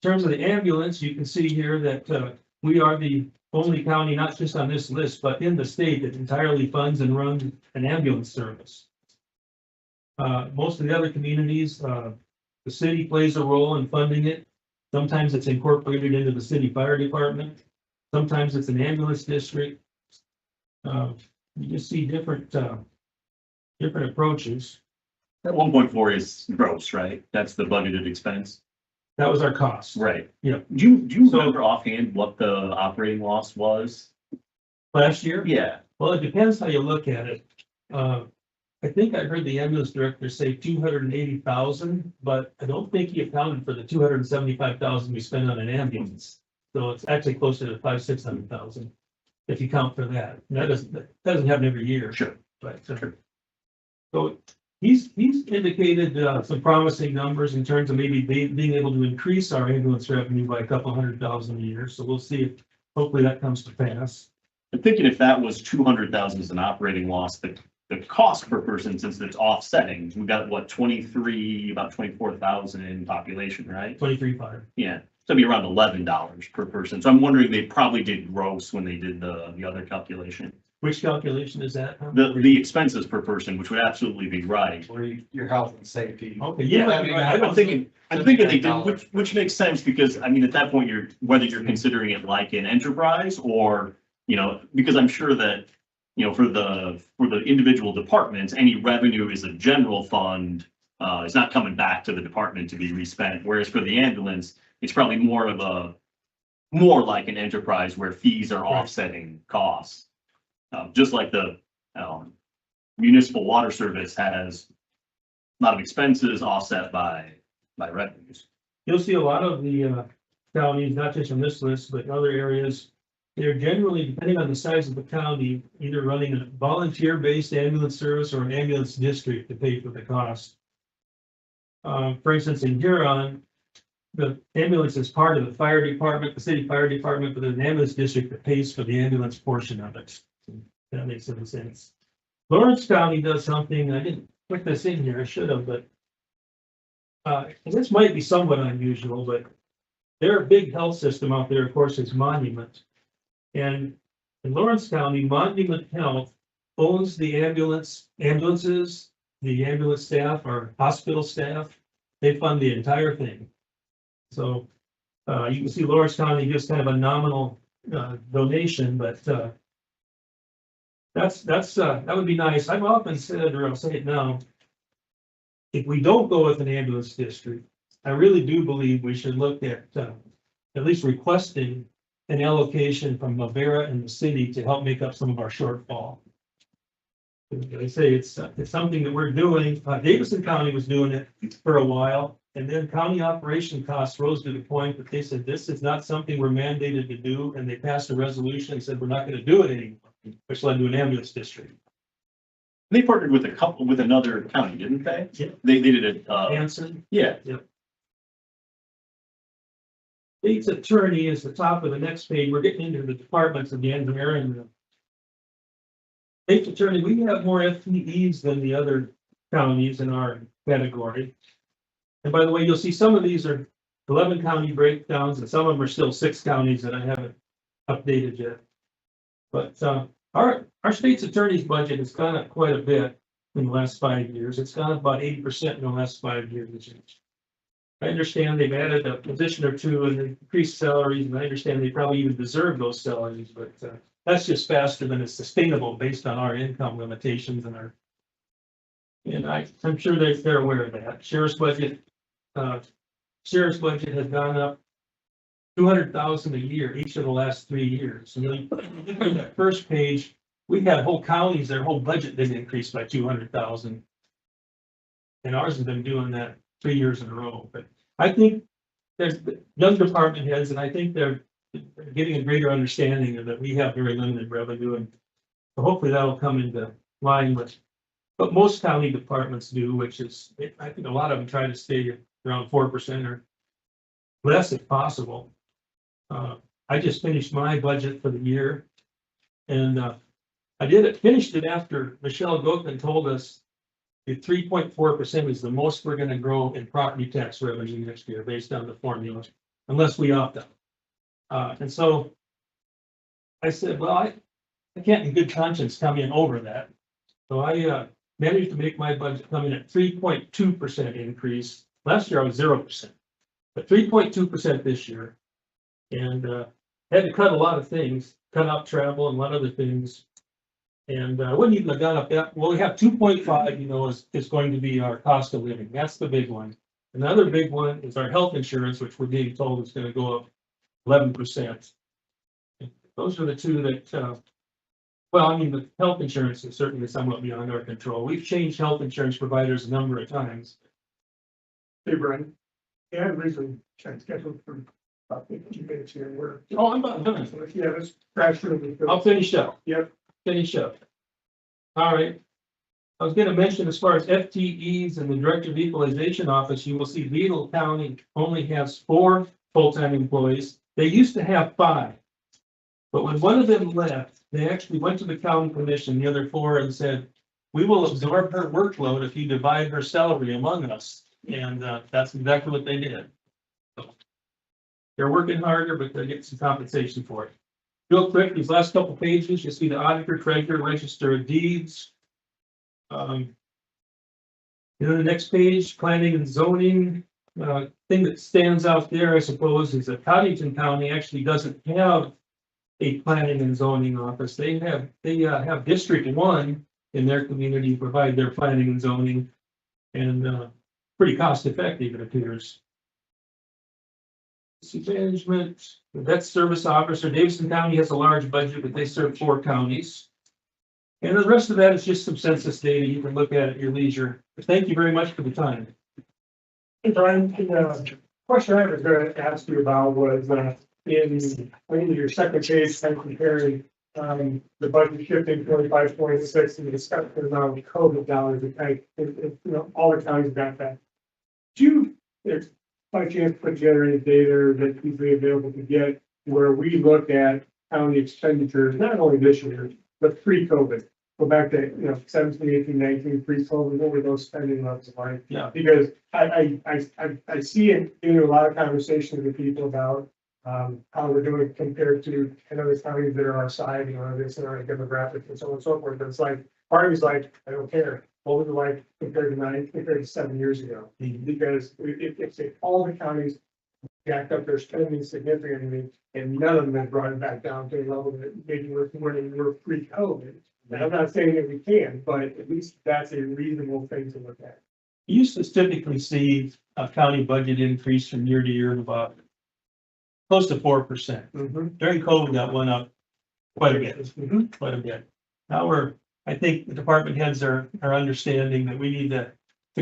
terms of the ambulance, you can see here that we are the only county, not just on this list, but in the state that entirely funds and runs an ambulance service. Most of the other communities, the city plays a role in funding it. Sometimes it's incorporated into the city fire department. Sometimes it's an ambulance district. You just see different different approaches. That 1.4 is gross, right? That's the budgeted expense. That was our cost. Right. Yeah. Do you So- remember offhand what the operating loss was? Last year? Yeah, Well, it depends how you look at it. I think I heard the ambulance director say 280,000, but I don't think he accounted for the 275,000 we spent on an ambulance. So it's actually closer to 600,000 if you count for that. And that doesn't happen every year. sure. But, so he's indicated, some promising numbers in terms of maybe being able to increase our ambulance revenue by a couple 100,000 a year. So we'll see if, hopefully that comes to pass. I'm thinking if that was 200,000 as an operating loss, the cost per person, since it's offsetting, we got what, 23, about 24,000 in population, right? 23.5. Yeah, so it'd be around $11 per person. So I'm wondering they probably did gross when they did the other calculation. Which calculation is that? The expenses per person, which would absolutely be right. Or your health and safety. Okay, yeah, I mean, I I'm thinking they did, which makes sense because, I mean, at that point, whether you're considering it like an enterprise or, because I'm sure that, for the individual departments, any revenue is a general fund. It's not coming back to the department to be respent, whereas for the ambulance, it's probably more like an enterprise where fees are offsetting costs. Just like the municipal water service has a lot of expenses offset by revenues. You'll see a lot of the counties, not just on this list, but in other areas. They're generally, depending on the size of the county, either running a volunteer-based ambulance service or an ambulance district to pay for the cost. For instance, in Huron, the ambulance is part of the fire department, the city fire department, but there's an ambulance district that pays for the ambulance portion of it. That makes any sense. Lawrence County does something, I didn't put this in here, I should have, but and this might be somewhat unusual, but their big health system out there, of course, is Monument. And in Lawrence County, Monument Health owns the ambulances, the ambulance staff, or hospital staff. They fund the entire thing. So you can see Lawrence County gives kind of a nominal donation, but that would be nice. I've often said, or I'll say it now, if we don't go with an ambulance district, I really do believe we should look at least requesting an allocation from Mavera and the city to help make up some of our shortfall. They say it's something that we're doing. Davidson County was doing it for a while, and then county operation costs rose to the point that they said, this is not something we're mandated to do, and they passed a resolution and said, we're not going to do it anymore, which led to an ambulance district. They partnered with another county, didn't they? Yeah. They did it, Hanson. yeah. State's attorney is the top of the next page. We're getting into the departments again here, and state's attorney, we have more FTEs than the other counties in our category. And by the way, you'll see some of these are 11 county breakdowns, and some of them are still 6 counties that I haven't updated yet. But our state's attorney's budget has gone up quite a bit in the last 5 years. It's gone up about 80% in the last 5 years. I understand they've added a position or two and they increased salaries, and I understand they probably even deserve those salaries, but that's just faster than it's sustainable based on our income limitations and I'm sure they're aware of that. Sheriff's budget has gone up 200,000 a year each of the last 3 years. And then look at that first page, we had whole counties, their whole budget didn't increase by 200,000. And ours has been doing that 3 years in a row, but I think there's young department heads, and I think they're getting a greater understanding of that we have very limited revenue, and hopefully that'll come into line with what most county departments do, which is, I think a lot of them try to stay around 4% or less if possible. I just finished my budget for the year, and finished it after Michelle Gokin told us 3.4% is the most we're going to grow in property tax revenue next year based on the formula, unless we opt out. And so I said, well, I can't in good conscience come in over that. So I managed to make my budget come in at 3.2% increase. Last year I was 0%, but 3.2% this year. And had to cut a lot of things, cut out travel and a lot of other things. And I wouldn't even have gone up that, well, we have 2.5, is going to be our cost of living. That's the big one. Another big one is our health insurance, which we're being told is gonna go up 11%. Those are the two that, well, I mean, the health insurance is certainly somewhat beyond our control. We've changed health insurance providers a number of times. Hey, Brian. Yeah, I recently checked scheduled for about 15 minutes here. We're, Oh, I'm not done. yeah, let's crash through. I'll finish up. Yep. Finish up. All right. I was gonna mention as far as FTEs and the Director of Equalization Office, you will see Beetle County only has 4 full-time employees. They used to have 5. But when one of them left, they actually went to the county commission, the other 4, and said, we will absorb her workload if you divide her salary among us. And that's exactly what they did. So, they're working harder, but they're getting some compensation for it. Real quick, these last couple pages, you'll see the auditor, treasurer, register of deeds. The next page, planning and zoning. Thing that stands out there, I suppose, is that Cottington County actually doesn't have a planning and zoning office. They have District 1 in their community provide their planning and zoning, and pretty cost effective, it appears. City management, the debt service officer, Davidson County has a large budget, but they serve 4 counties. And the rest of that is just some census data. You can look at your leisure. But thank you very much for the time. Hey, Brian, the question I was gonna ask you about was, in your second page, I'm comparing, the budget shifting 25-26 and the discussion around COVID dollars, all the counties got that. Do you, if by chance put generated data that's easily available to get, where we look at county expenditures, not only this year, but pre-COVID? Go back to, 17, 18, 19, pre-COVID, what were those spending levels like? Yeah. Because I see it in a lot of conversations with people about how we're doing compared to other counties that are our side, this and our demographics and so on and so forth. But it's like, part of me's like, I don't care. What was it like compared to 7 years ago? Because if all the counties jacked up their spending significantly, and none of them have brought it back down to a level that maybe we're where they were pre-COVID. And I'm not saying that we can, but at least that's a reasonable thing to look at. You used to typically see a county budget increase from year to year of about close to 4%. During COVID, that went up quite a bit, quite a bit. Now I think the department heads are understanding that we need to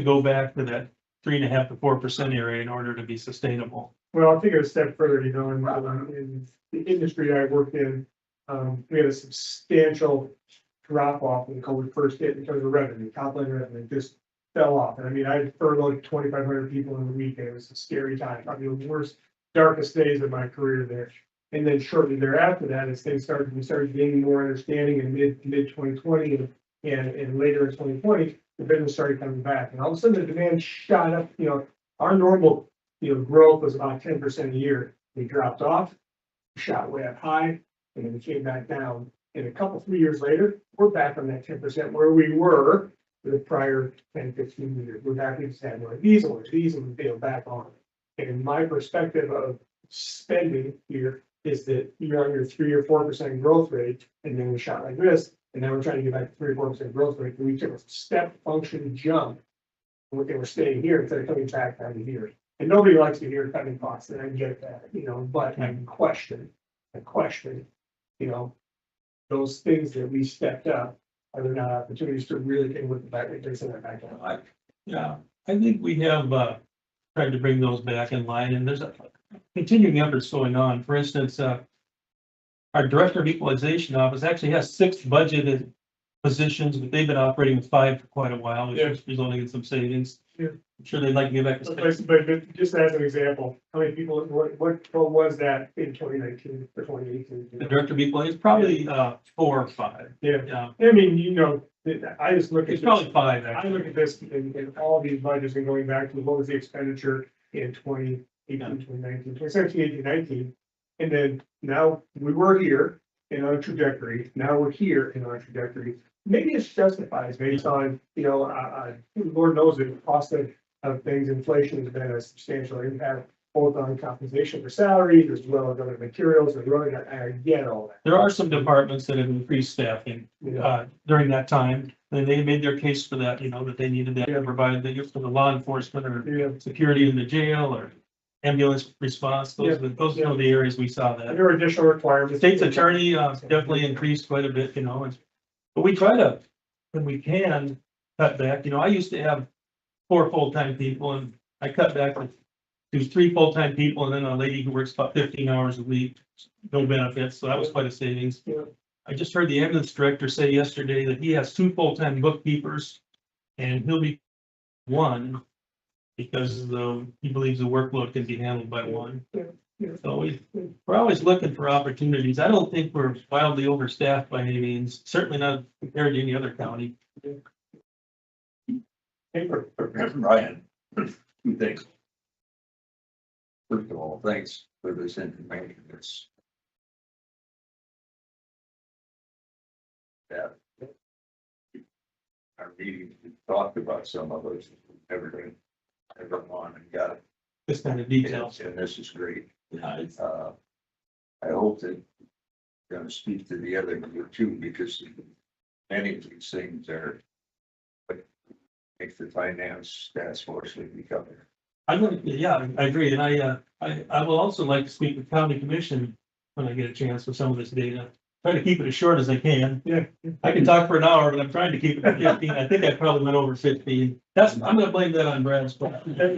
go back to that 3.5 to 4% area in order to be sustainable. Well, I'll take it a step further, in the industry I worked in, we had a substantial drop off when COVID first hit in terms of revenue, top line revenue just fell off. And I mean, I furloughed 2,500 people in a week, and it was a scary time, probably the worst, darkest days of my career there. And then shortly thereafter that, as we started gaining more understanding in mid 2020 and later in 2020, the business started coming back. And all of a sudden the demand shot up, our normal, growth was about 10% a year. We dropped off, shot way up high, and then we came back down. And a 3 years later, we're back on that 10% where we were for the prior 10, 15 years. We're back to had more diesel, back on. And in my perspective of spending here is that you're on your 3 or 4% growth rate, and then we shot like this, and now we're trying to get back to 3 or 4% growth rate. We took a step function jump. And we're staying here instead of coming back down to here. And nobody likes to hear cutting costs, and I get that, but I question, those things that we stepped up, are there not opportunities to really take a look back and take some of that back down? Yeah, I think we have tried to bring those back in line, and there's continuing efforts going on. For instance, our Director of Equalization Office actually has 6 budgeted positions, but they've been operating with 5 for quite a while, which is resulting in some savings. Yeah. I'm sure they'd like to get back to 6. But just as an example, how many people, what was that in 2019 or 2018? The Director of Equalization, probably 4 or 5. Yeah. I mean, I just look at. It's probably 5, I actually. look at this in all these budgets and going back to what was the expenditure in 2018, 2019, 2017, 18, 19. And then now we were here in our trajectory. Now we're here in our trajectory. Maybe it's justified based on, Lord knows that the cost of things, inflation has been a substantial impact both on compensation for salaries as well as other materials and running, I get all that. There are some departments that have increased staffing, during that time. And they made their case for that, you know, that they needed that to provide for the law enforcement or Yeah, security in the jail or ambulance response. Those are the areas we saw that. there are additional requirements. The state's attorney, definitely increased quite a bit, you know, but we try to, when we can, cut back. You know, I used to have 4 full-time people and I cut back to 3 full-time people and then a lady who works about 15 hours a week, no benefits, so that was quite a savings. Yeah. I just heard the ambulance director say yesterday that he has 2 full-time bookkeepers and he'll be 1 because he believes the workload can be handled by 1. Yeah. So we're always looking for opportunities. I don't think we're wildly overstaffed by any means, certainly not compared to any other county. Paper. Ryan, 2 things. First of all, thanks for this information. It's that our meeting, we talked about some of those, everything, everyone and got it. This kind of details. And this is great. Yeah, it's- I hope that you're gonna speak to the other group too, because many of these things are what makes the finance task force become. I'm gonna, yeah, I agree, and I will also like to speak with county commission when I get a chance with some of this data. Try to keep it as short as I can. Yeah. I can talk for an hour, but I'm trying to keep it to 15. I think I probably went over 15. I'm gonna blame that on Brad's part. Fair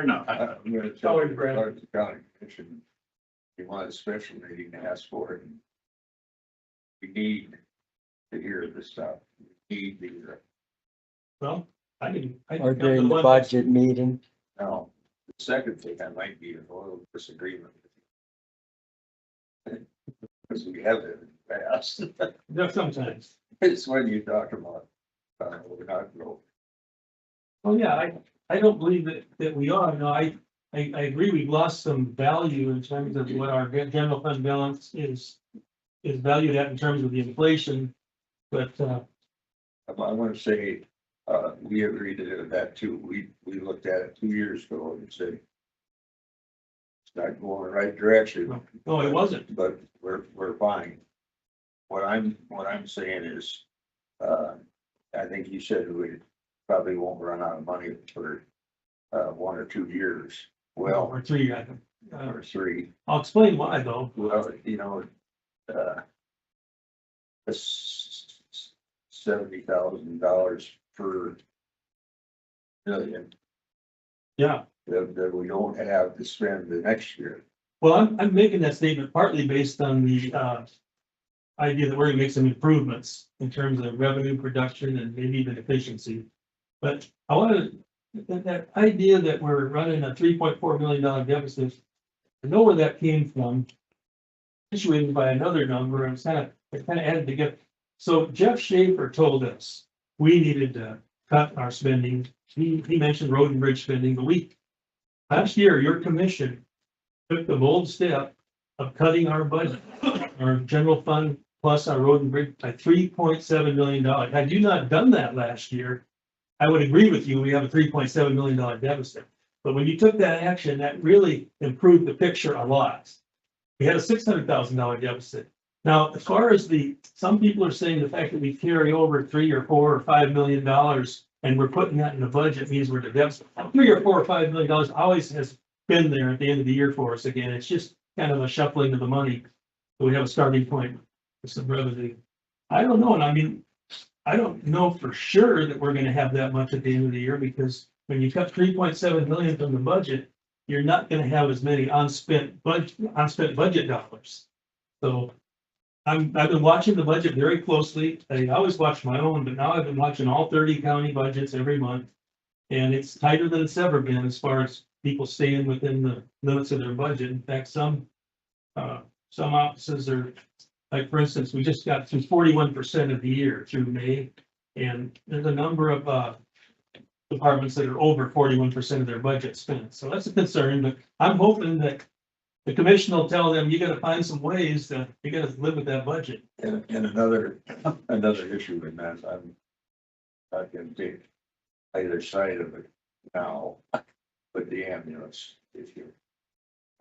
enough. I'm gonna tell you, the county commission, you want a special meeting to ask for it. We need to hear this stuff. We need to hear it. Well, I can. Or during the budget meeting. Now, the second thing, I might be in a little disagreement with you. Because we have it in the past. Yeah, sometimes. It's when you talk about, we're not growing. Oh, yeah, I don't believe that we are. No, I agree. We've lost some value in terms of what our general fund balance is valued at in terms of the inflation. But, I want to say, we agreed to that too. We looked at it 2 years ago and said, it's not going the right direction. no, it wasn't. But we're fine. What I'm saying is, I think you said we probably won't run out of money for 1 or 2 years. Well, Or 3, or 3. I'll explain why though. Well, you know, it's $70,000 per million Yeah. that we don't have to spend the next year. Well, I'm making that statement partly based on the idea that we're gonna make some improvements in terms of revenue production and maybe even efficiency. But I wanna, that idea that we're running a $3.4 million deficit, I know where that came from. Situated by another number, and it kind of added together. So Jeff Schaefer told us we needed to cut our spending. He mentioned road and bridge spending, but last year, your commission took the bold step of cutting our budget, our general fund plus our road and bridge by $3.7 million. Had you not done that last year, I would agree with you, we have a $3.7 million deficit. But when you took that action, that really improved the picture a lot. We had a $600,000 deficit. Now, as far as some people are saying the fact that we carry over $3 or $4 or $5 million and we're putting that in the budget means we're the deficit. $3 or $4 or $5 million always has been there at the end of the year for us again. It's just kind of a shuffling of the money. So we have a starting point for some revenue. I don't know. And I mean, I don't know for sure that we're gonna have that much at the end of the year because when you cut 3.7 million from the budget, you're not gonna have as many unspent budget dollars. So I've been watching the budget very closely. I always watch my own, but now I've been watching all 30 county budgets every month. And it's tighter than it's ever been as far as people staying within the limits of their budget. In fact, some offices are, like, for instance, we just got through 41% of the year through May. And there's a number of departments that are over 41% of their budget spent. So that's a concern, but I'm hoping that the commission will tell them, you gotta find some ways that you gotta live with that budget. And another issue in that, I'm not gonna take either side of it now, but the ambulance issue.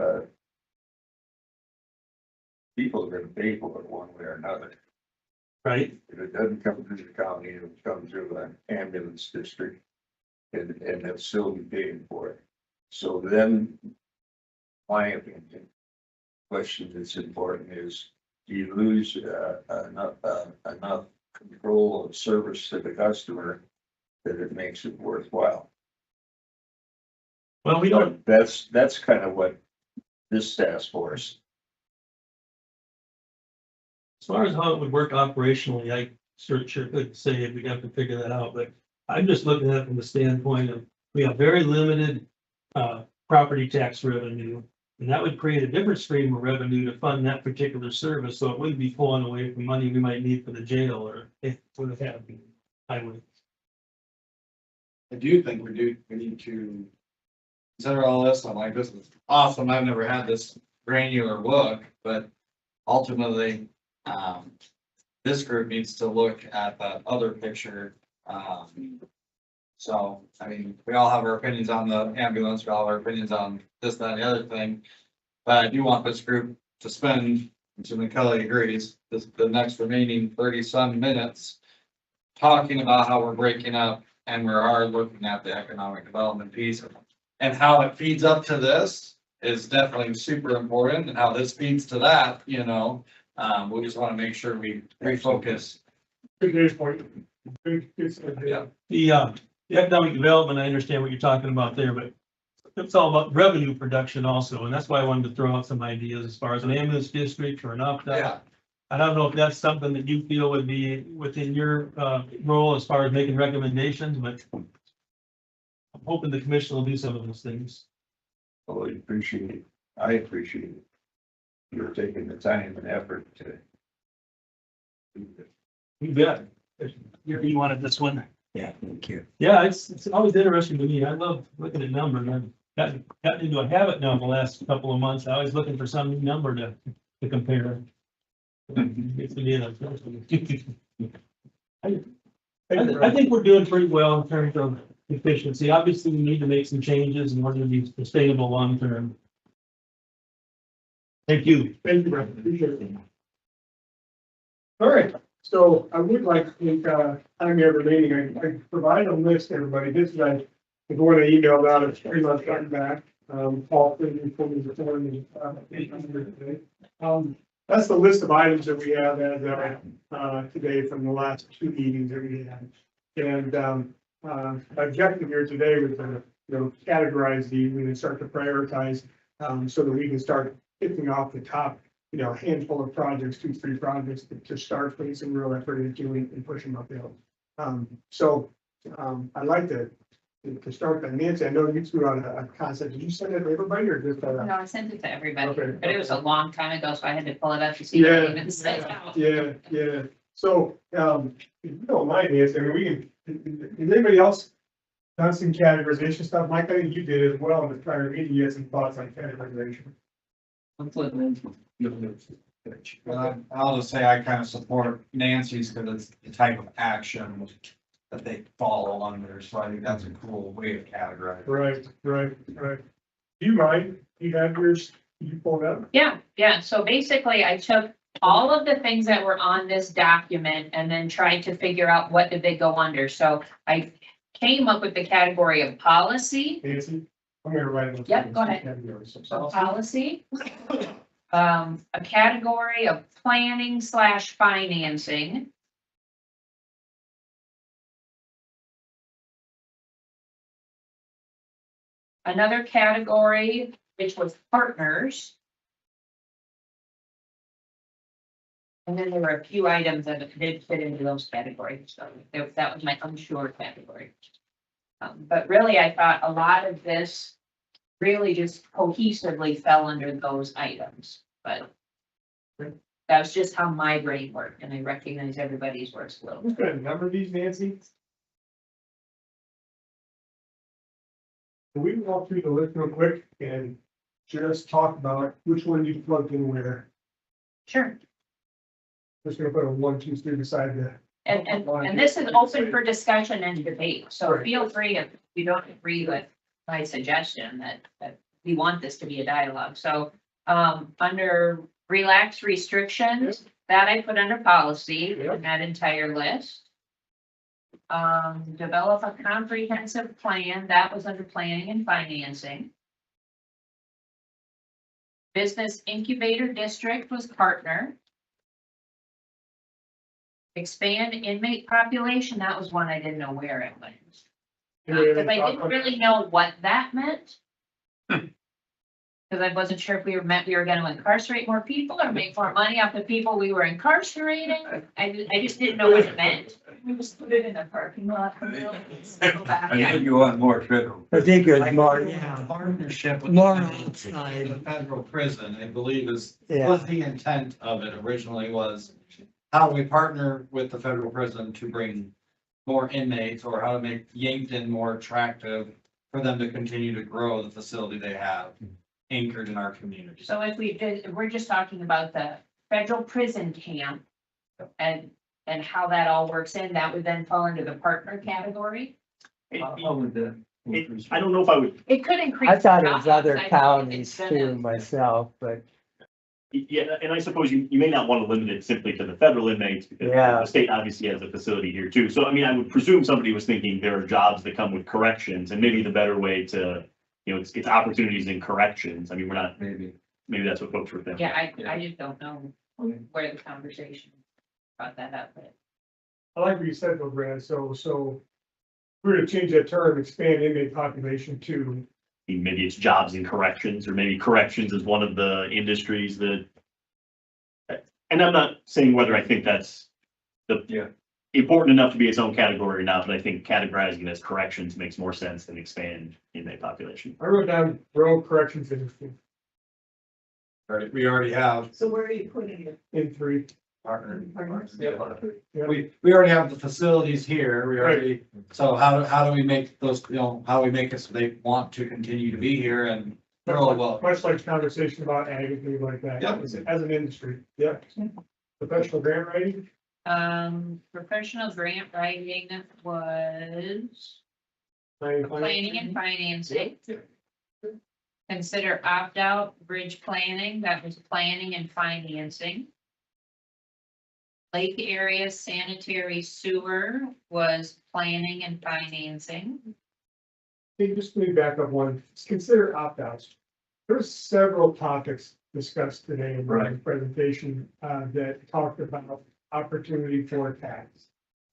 uh, people are gonna pay for it one way or another. Right? If it doesn't come through the county, it'll come through an ambulance district. And they'll still be paying for it. So then, my opinion, question that's important is, do you lose enough control of service to the customer that it makes it worthwhile? Well, we don't, That's kind of what this task force. as far as how it would work operationally, I sure could say if we'd have to figure that out, but I'm just looking at it from the standpoint of, we have very limited property tax revenue. And that would create a different stream of revenue to fund that particular service, so it wouldn't be pulling away from money we might need for the jail or if would have been highway. I do think we need to consider all this. I'm like, this is awesome. I've never had this granular look, but ultimately, this group needs to look at that other picture. So, I mean, we all have our opinions on the ambulance, we all have our opinions on this, that, and the other thing. But I do want this group to spend, assuming Kelly agrees, the next remaining 30-some minutes talking about how we're breaking up and we are looking at the economic development piece. And how it feeds up to this is definitely super important, and how this feeds to that, you know. We just want to make sure we refocus. Good news point. Good stuff, Yeah. The economic development, I understand what you're talking about there, but it's all about revenue production also, and that's why I wanted to throw out some ideas as far as an ambulance district or an opt-out. Yeah. I don't know if that's something that you feel would be within your role as far as making recommendations, but I'm hoping the commission will do some of those things. Well, I appreciate it. I appreciate it. You're taking the time and effort to. You bet. You wanted this one? Yeah, thank you. Yeah, it's always interesting to me. I love looking at numbers. I've gotten into a habit now in the last couple of months. I was looking for some new number to compare. It's to be I think we're doing pretty well in terms of efficiency. Obviously, we need to make some changes in order to be sustainable long term. Thank you. Thank you, Brett. Appreciate it. All right, so I would like to take, time here remaining, I provide a list, everybody, this is the one I emailed out, it's pretty much gotten back. Paul, for me this morning, today. That's the list of items that we have as, today from the last two meetings that we had. And, my objective here today was to, categorize these and start to prioritize, so that we can start picking off the top, handful of projects, 2-3 projects to start putting some real effort into and push them uphill. I'd like to start that. Nancy, I know you threw out a concept. Did you send it to everybody or just? No, I sent it to everybody, Okay. but it was a long time ago, so I had to pull it up to see what it even says out. Yeah. So, if you don't mind, Nancy, I mean, we can, is anybody else done some categorization stuff? Mike, I think you did as well in the prior meeting. You had some thoughts on categorization. Well, I'll just say I kind of support Nancy's because it's the type of action that they follow under, so I think that's a cool way of categorizing. Right. Do you mind? You have yours, you pulled up? Yeah, so basically I took all of the things that were on this document and then tried to figure out what did they go under. So I came up with the category of policy. Nancy? I'm gonna write it. Yep, go ahead. So policy, a category of planning/financing. Another category, which was partners. And then there were a few items that did fit into those categories, so that was my unsure category. But really, I thought a lot of this really just cohesively fell under those items, but that was just how my brain worked, and I recognize everybody's works a little. Who's gonna number these, Nancy? Can we walk through the list real quick and just talk about which one you plugged in where? Sure. Just gonna put a 1, 2, 3 beside the. And this is open for discussion and debate, so Right. feel free if you don't agree with my suggestion that we want this to be a dialogue, so, under relaxed restrictions, that I put under policy, in that entire list. Develop a comprehensive plan, that was under planning and financing. Business incubator district was partner. Expand inmate population, that was one I didn't know where it went. Because I didn't really know what that meant. Because I wasn't sure if we were gonna incarcerate more people or make more money off the people we were incarcerating. I just didn't know what it meant. We just put it in a parking lot. I think you want more federal. I think it was Like, more, yeah, partnership with more the outside, federal prison, I believe was yeah. the intent of it originally was how do we partner with the federal prison to bring more inmates, or how to make Yankton more attractive for them to continue to grow the facility they have anchored in our community. So if we're just talking about the federal prison camp and how that all works in, that would then fall into the partner category. How would that? I don't know if I would, It could increase. I thought it was jobs. other I don't think counties it's gonna- too myself, but yeah, and I suppose you may not want to limit it simply to the federal inmates, because Yeah. the state obviously has a facility here too. So I mean, I would presume somebody was thinking there are jobs that come with corrections, and maybe the better way to, it's opportunities in corrections. I mean, we're not, maybe that's what folks were thinking. Yeah, I just don't know where the conversation brought that up, but. I like what you said though, Brad, so we're gonna change that term, expand inmate population to, I mean, maybe it's jobs in corrections, or maybe corrections is one of the industries that. And I'm not saying whether I think that's important enough to be its own category or not, but I think categorizing it as corrections makes more sense than expand inmate population. I wrote down rural corrections industry We already have So where are you putting it? in 3. partner. Yeah. We already have the facilities here, we already, so how do we make those, how do we make it so they want to continue to be here and grow well? Much like conversation about ag and things like that, Yep. as an industry, yeah. Professional grant writing, Professional grant writing was planning and financing. Consider opt-out bridge planning, that was planning and financing. Lake area sanitary sewer was planning and financing. Hey, just let me back up one, consider opt-outs. There's several topics discussed today in my presentation, that talked about opportunity for tax.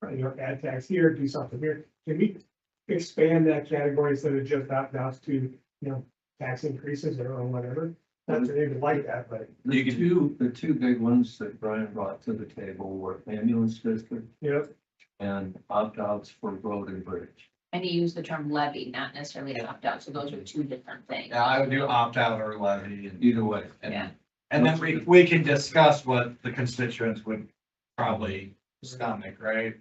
Add tax here, do something here, can we expand that category instead of just opt-outs to, tax increases or whatever? Not that even like that, but, The two big ones that Brian brought to the table were ambulance district and opt-outs for road and bridge. And he used the term levy, not necessarily opt-out, so those are two different things. Yeah, I would do opt-out or levy, and Either way. Yeah. and then we can discuss what the constituents would probably stomach, right?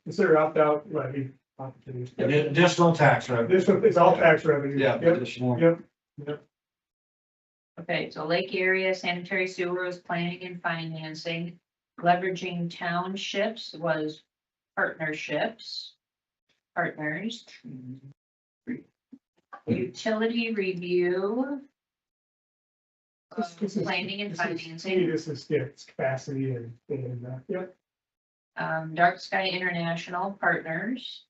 consider opt-out levy opportunities. Additional tax revenue. This one, it's all tax revenue. Yeah, Yep, additional. yep. Okay, so lake area sanitary sewer was planning and financing. Leveraging townships was partnerships. Partners. Utility review. This is- Planning and this is- financing. This is, it's capacity and, yep. Dark Sky International Partners.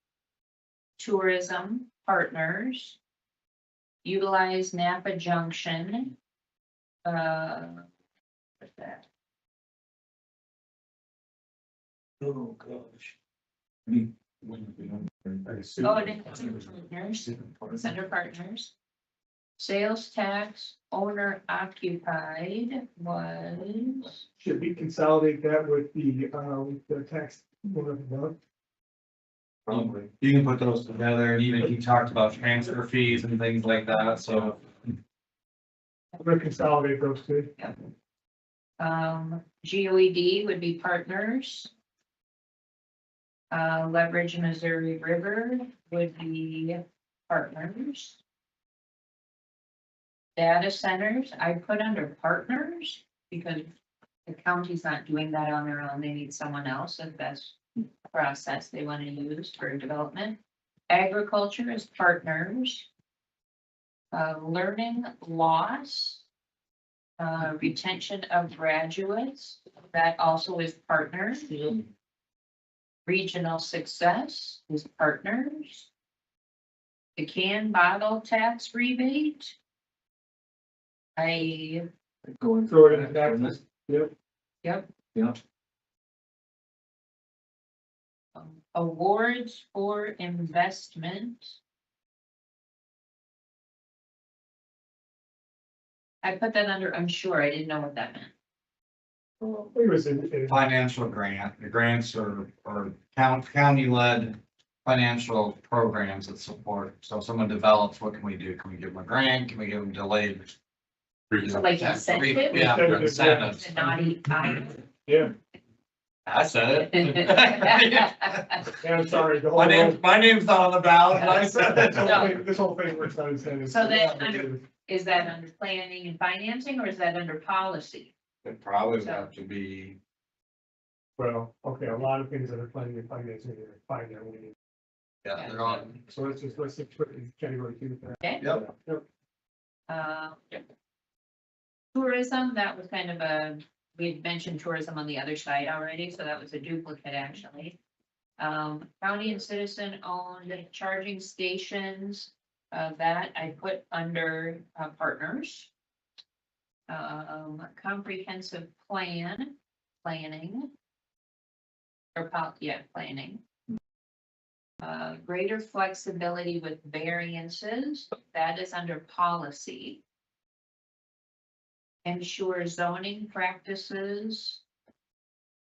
Tourism Partners. Utilize Napa Junction. What's that? Oh, gosh. Oh, it's under partners. It's under partners. Sales tax owner occupied was, Should we consolidate that with the tax? Probably. You can put those together, and even he talked about transfer fees and things like that, so. I'm gonna consolidate those two. GOED would be partners. Leverage Missouri River would be partners. Data centers, I put under partners because the county's not doing that on their own. They need someone else if that's the process they want to use for development. Agriculture is partners. Learning loss. Retention of graduates, that also is partners. Regional success is partners. The can bottle tax rebate. Going Throw it in the taxes. Yep. Yep. Yeah. Awards for investment. I put that under unsure, I didn't know what that meant. It was in. Financial grant, the grants are county-led financial programs that support. So if someone develops, what can we do? Can we give them a grant? Can we give them delayed? So like incentive? Yeah, incentives. The naughty eye. Yeah, I said it. yeah, I'm sorry. The whole- My name's not on the ballot, but I said it. This whole thing works on incentives. So then Is that under planning and financing, or is that under policy? It probably would have to be, Well, okay, a lot of things that are planning and financing are fine there. We need- yeah, they're on. So let's just put in category 2. Okay. Yep. Uh, Tourism, that was kind of we had mentioned tourism on the other side already, so that was a duplicate actually. County and citizen owned charging stations, that I put under partners. Comprehensive planning. Planning. Greater flexibility with variances, that is under policy. Ensure zoning practices.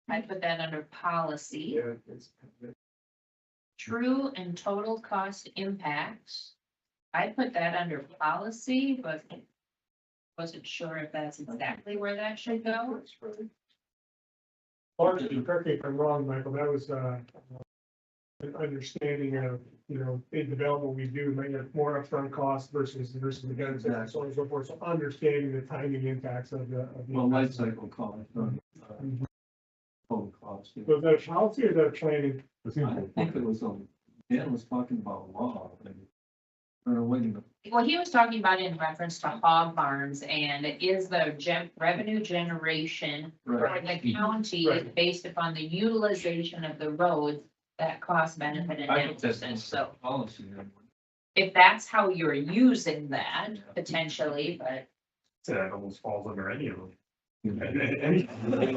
I put that under policy. Yeah, it's. True and total cost impacts. I put that under policy, but wasn't sure if that's exactly where that should go. Largely, correct me if I'm wrong, Michael, that was, an understanding of, in development, we do may have more upfront costs versus the benefits and so on and so forth. So understanding the timing impacts of the. Well, life cycle cost, total cost. Yeah. Was that a policy or is that a planning? I think it was, Dan was talking about law. Or wait a minute. Well, he was talking about in reference to hog barns, and it is the revenue generation for Right. the county is based upon the utilization of the roads, that cost benefit I think that's analysis. So policy. if that's how you're using that potentially, but So that almost falls under any of them. Any, you know what I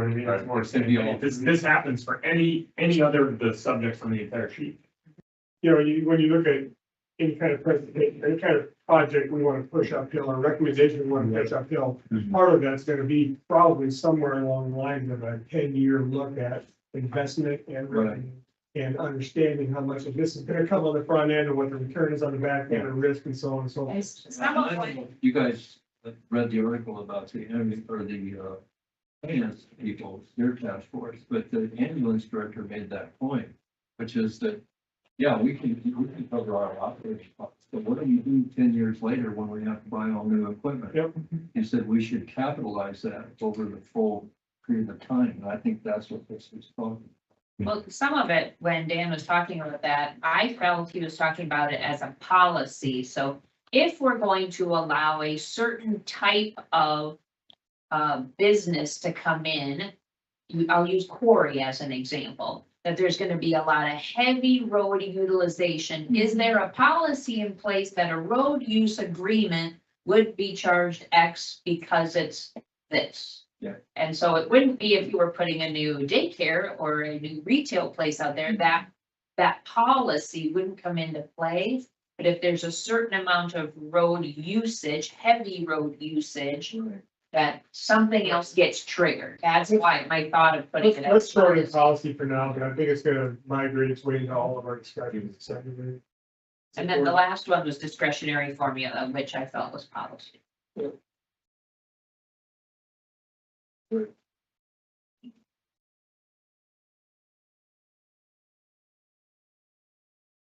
mean? It's more It's gonna be all- saying, this happens for any other of the subjects on the entire sheet. When you look at any kind of presentation, any kind of project we want to push uphill or recommendation we want to push uphill, part of that's going to be probably somewhere along the lines of a 10-year look at investment and revenue. And understanding how much of this is going to come on the front end and what the return is on the back end and risk and so on and so forth. some of what You guys read the article about the, finance people, their task force, but the ambulance director made that point, which is that, yeah, we can cover our operating costs, but what do you do 10 years later when we have to buy all new equipment? Yep. He said we should capitalize that over the full period of time, and I think that's what this is talking. Well, some of it, when Dan was talking about that, I felt he was talking about it as a policy. So if we're going to allow a certain type of business to come in, I'll use quarry as an example, that there's going to be a lot of heavy road utilization. Is there a policy in place that a road use agreement would be charged X because it's this? Yeah. And so it wouldn't be if you were putting a new daycare or a new retail place out there, that policy wouldn't come into play. But if there's a certain amount of road usage, heavy road usage, that something else gets triggered. That's why my thought of putting it. Let's as start in policy. policy for now, but I think it's going to migrate its way into all of our discussions. And then the last one was discretionary formula, which I felt was policy.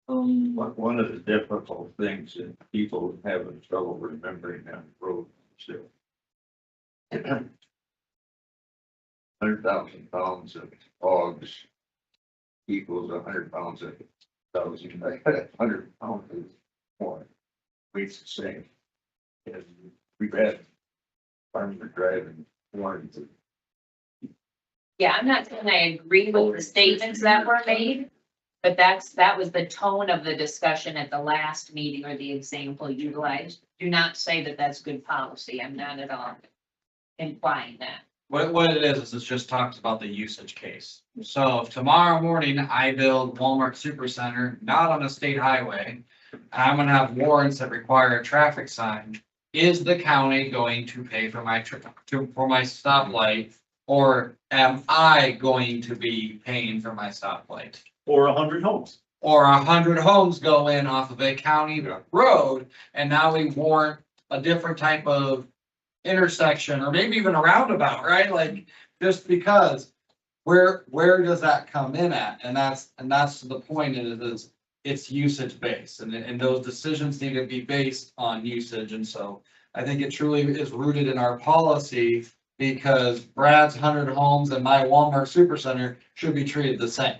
One of the difficult things that people having trouble remembering on the road still. 100,000 pounds of hogs equals 100 pounds of 1,000, 100 pounds of corn. weights the same. And we've had farmers driving Warrington. Yeah, I'm not saying I agree with the statements that were made, but that was the tone of the discussion at the last meeting or the example utilized. Do not say that that's good policy. I'm not at all implying that. What it is it just talks about the usage case. So if tomorrow morning I build Walmart Supercenter, not on a state highway, and I'm gonna have warrants that require a traffic sign, is the county going to pay for my for my stoplight? Or am I going to be paying for my stoplight? Or 100 homes. Or 100 homes go in off of a county road, and now we warrant a different type of intersection, or maybe even a roundabout, right? Like, just because, where does that come in at? And that's the point, it's usage based, and those decisions need to be based on usage, and so I think it truly is rooted in our policy, because Brad's 100 homes and my Walmart Supercenter should be treated the same.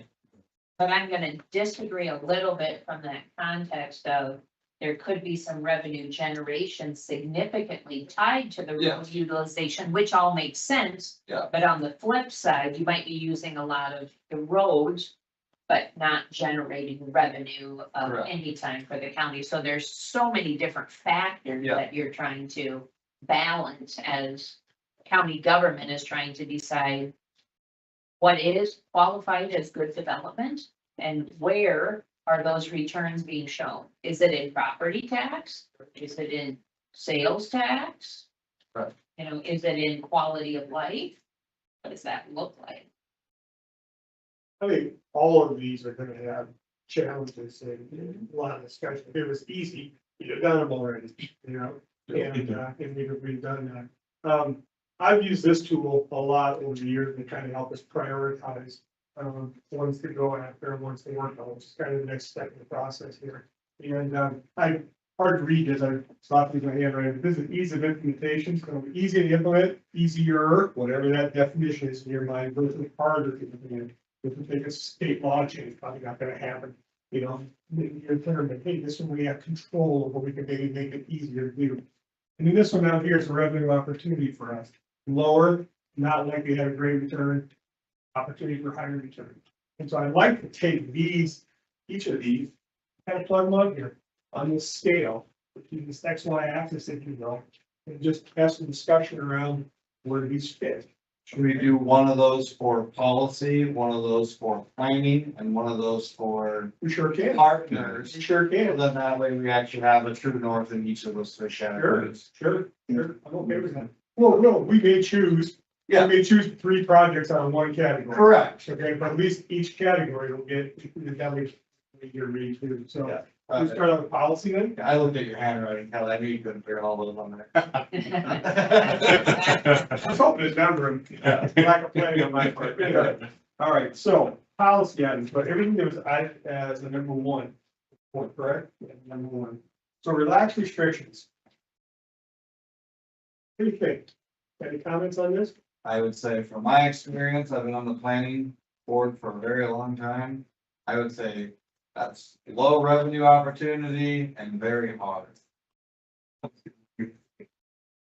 But I'm gonna disagree a little bit from that context of there could be some revenue generation significantly tied to the Yeah. road utilization, which all makes sense. Yeah. But on the flip side, you might be using a lot of the roads, but not generating revenue of Correct. any time for the county. So there's so many different factors Yeah. that you're trying to balance as county government is trying to decide what is qualified as good development and where are those returns being shown? Is it in property tax? Is it in sales tax? Right. You know, is it in quality of life? What does that look like? I think all of these are gonna have challenges and a lot of discussion. If it was easy, you'd have done them already, you know? And we've done that. I've used this tool a lot over the years to kind of help us prioritize, ones to go after and ones to work on, which is kind of the next step in the process here. And, hard to read as I stop with my handwriting. This is ease of implementation, so easy to implement, easier, whatever that definition is in your mind, versus harder to implement. If we take a state law change, probably not gonna happen, you know, you're term that, hey, this one we have control over, we can maybe make it easier to do. And then this one out here is a revenue opportunity for us. Lower, not likely to have a great return, opportunity for higher return. And so I'd like to take these, each of these, kind of plug them on here on this scale, this X, Y axis, if you will, and just have some discussion around where these fit. Should we do one of those for policy, one of those for planning, and one of those for We sure can. partners? We sure And can. then that way we actually have a true north in each of those three Sure, categories. sure. I'm okay with that. Well, we may choose, Yeah. we may choose 3 projects on one category. Correct. Okay, but at least each category will get, that way your read too, so. Yeah. We start on the policy then? I looked at your handwriting, Kelly, I knew you couldn't figure all those on there. I was hoping to number them, lack of planning on my part. All right, so policy items, but everything that was added as a number 1, point, correct? Yeah, number 1. So relax restrictions. What do you think? Any comments on this? I would say from my experience, I've been on the planning board for a very long time. I would say that's low revenue opportunity and very hard.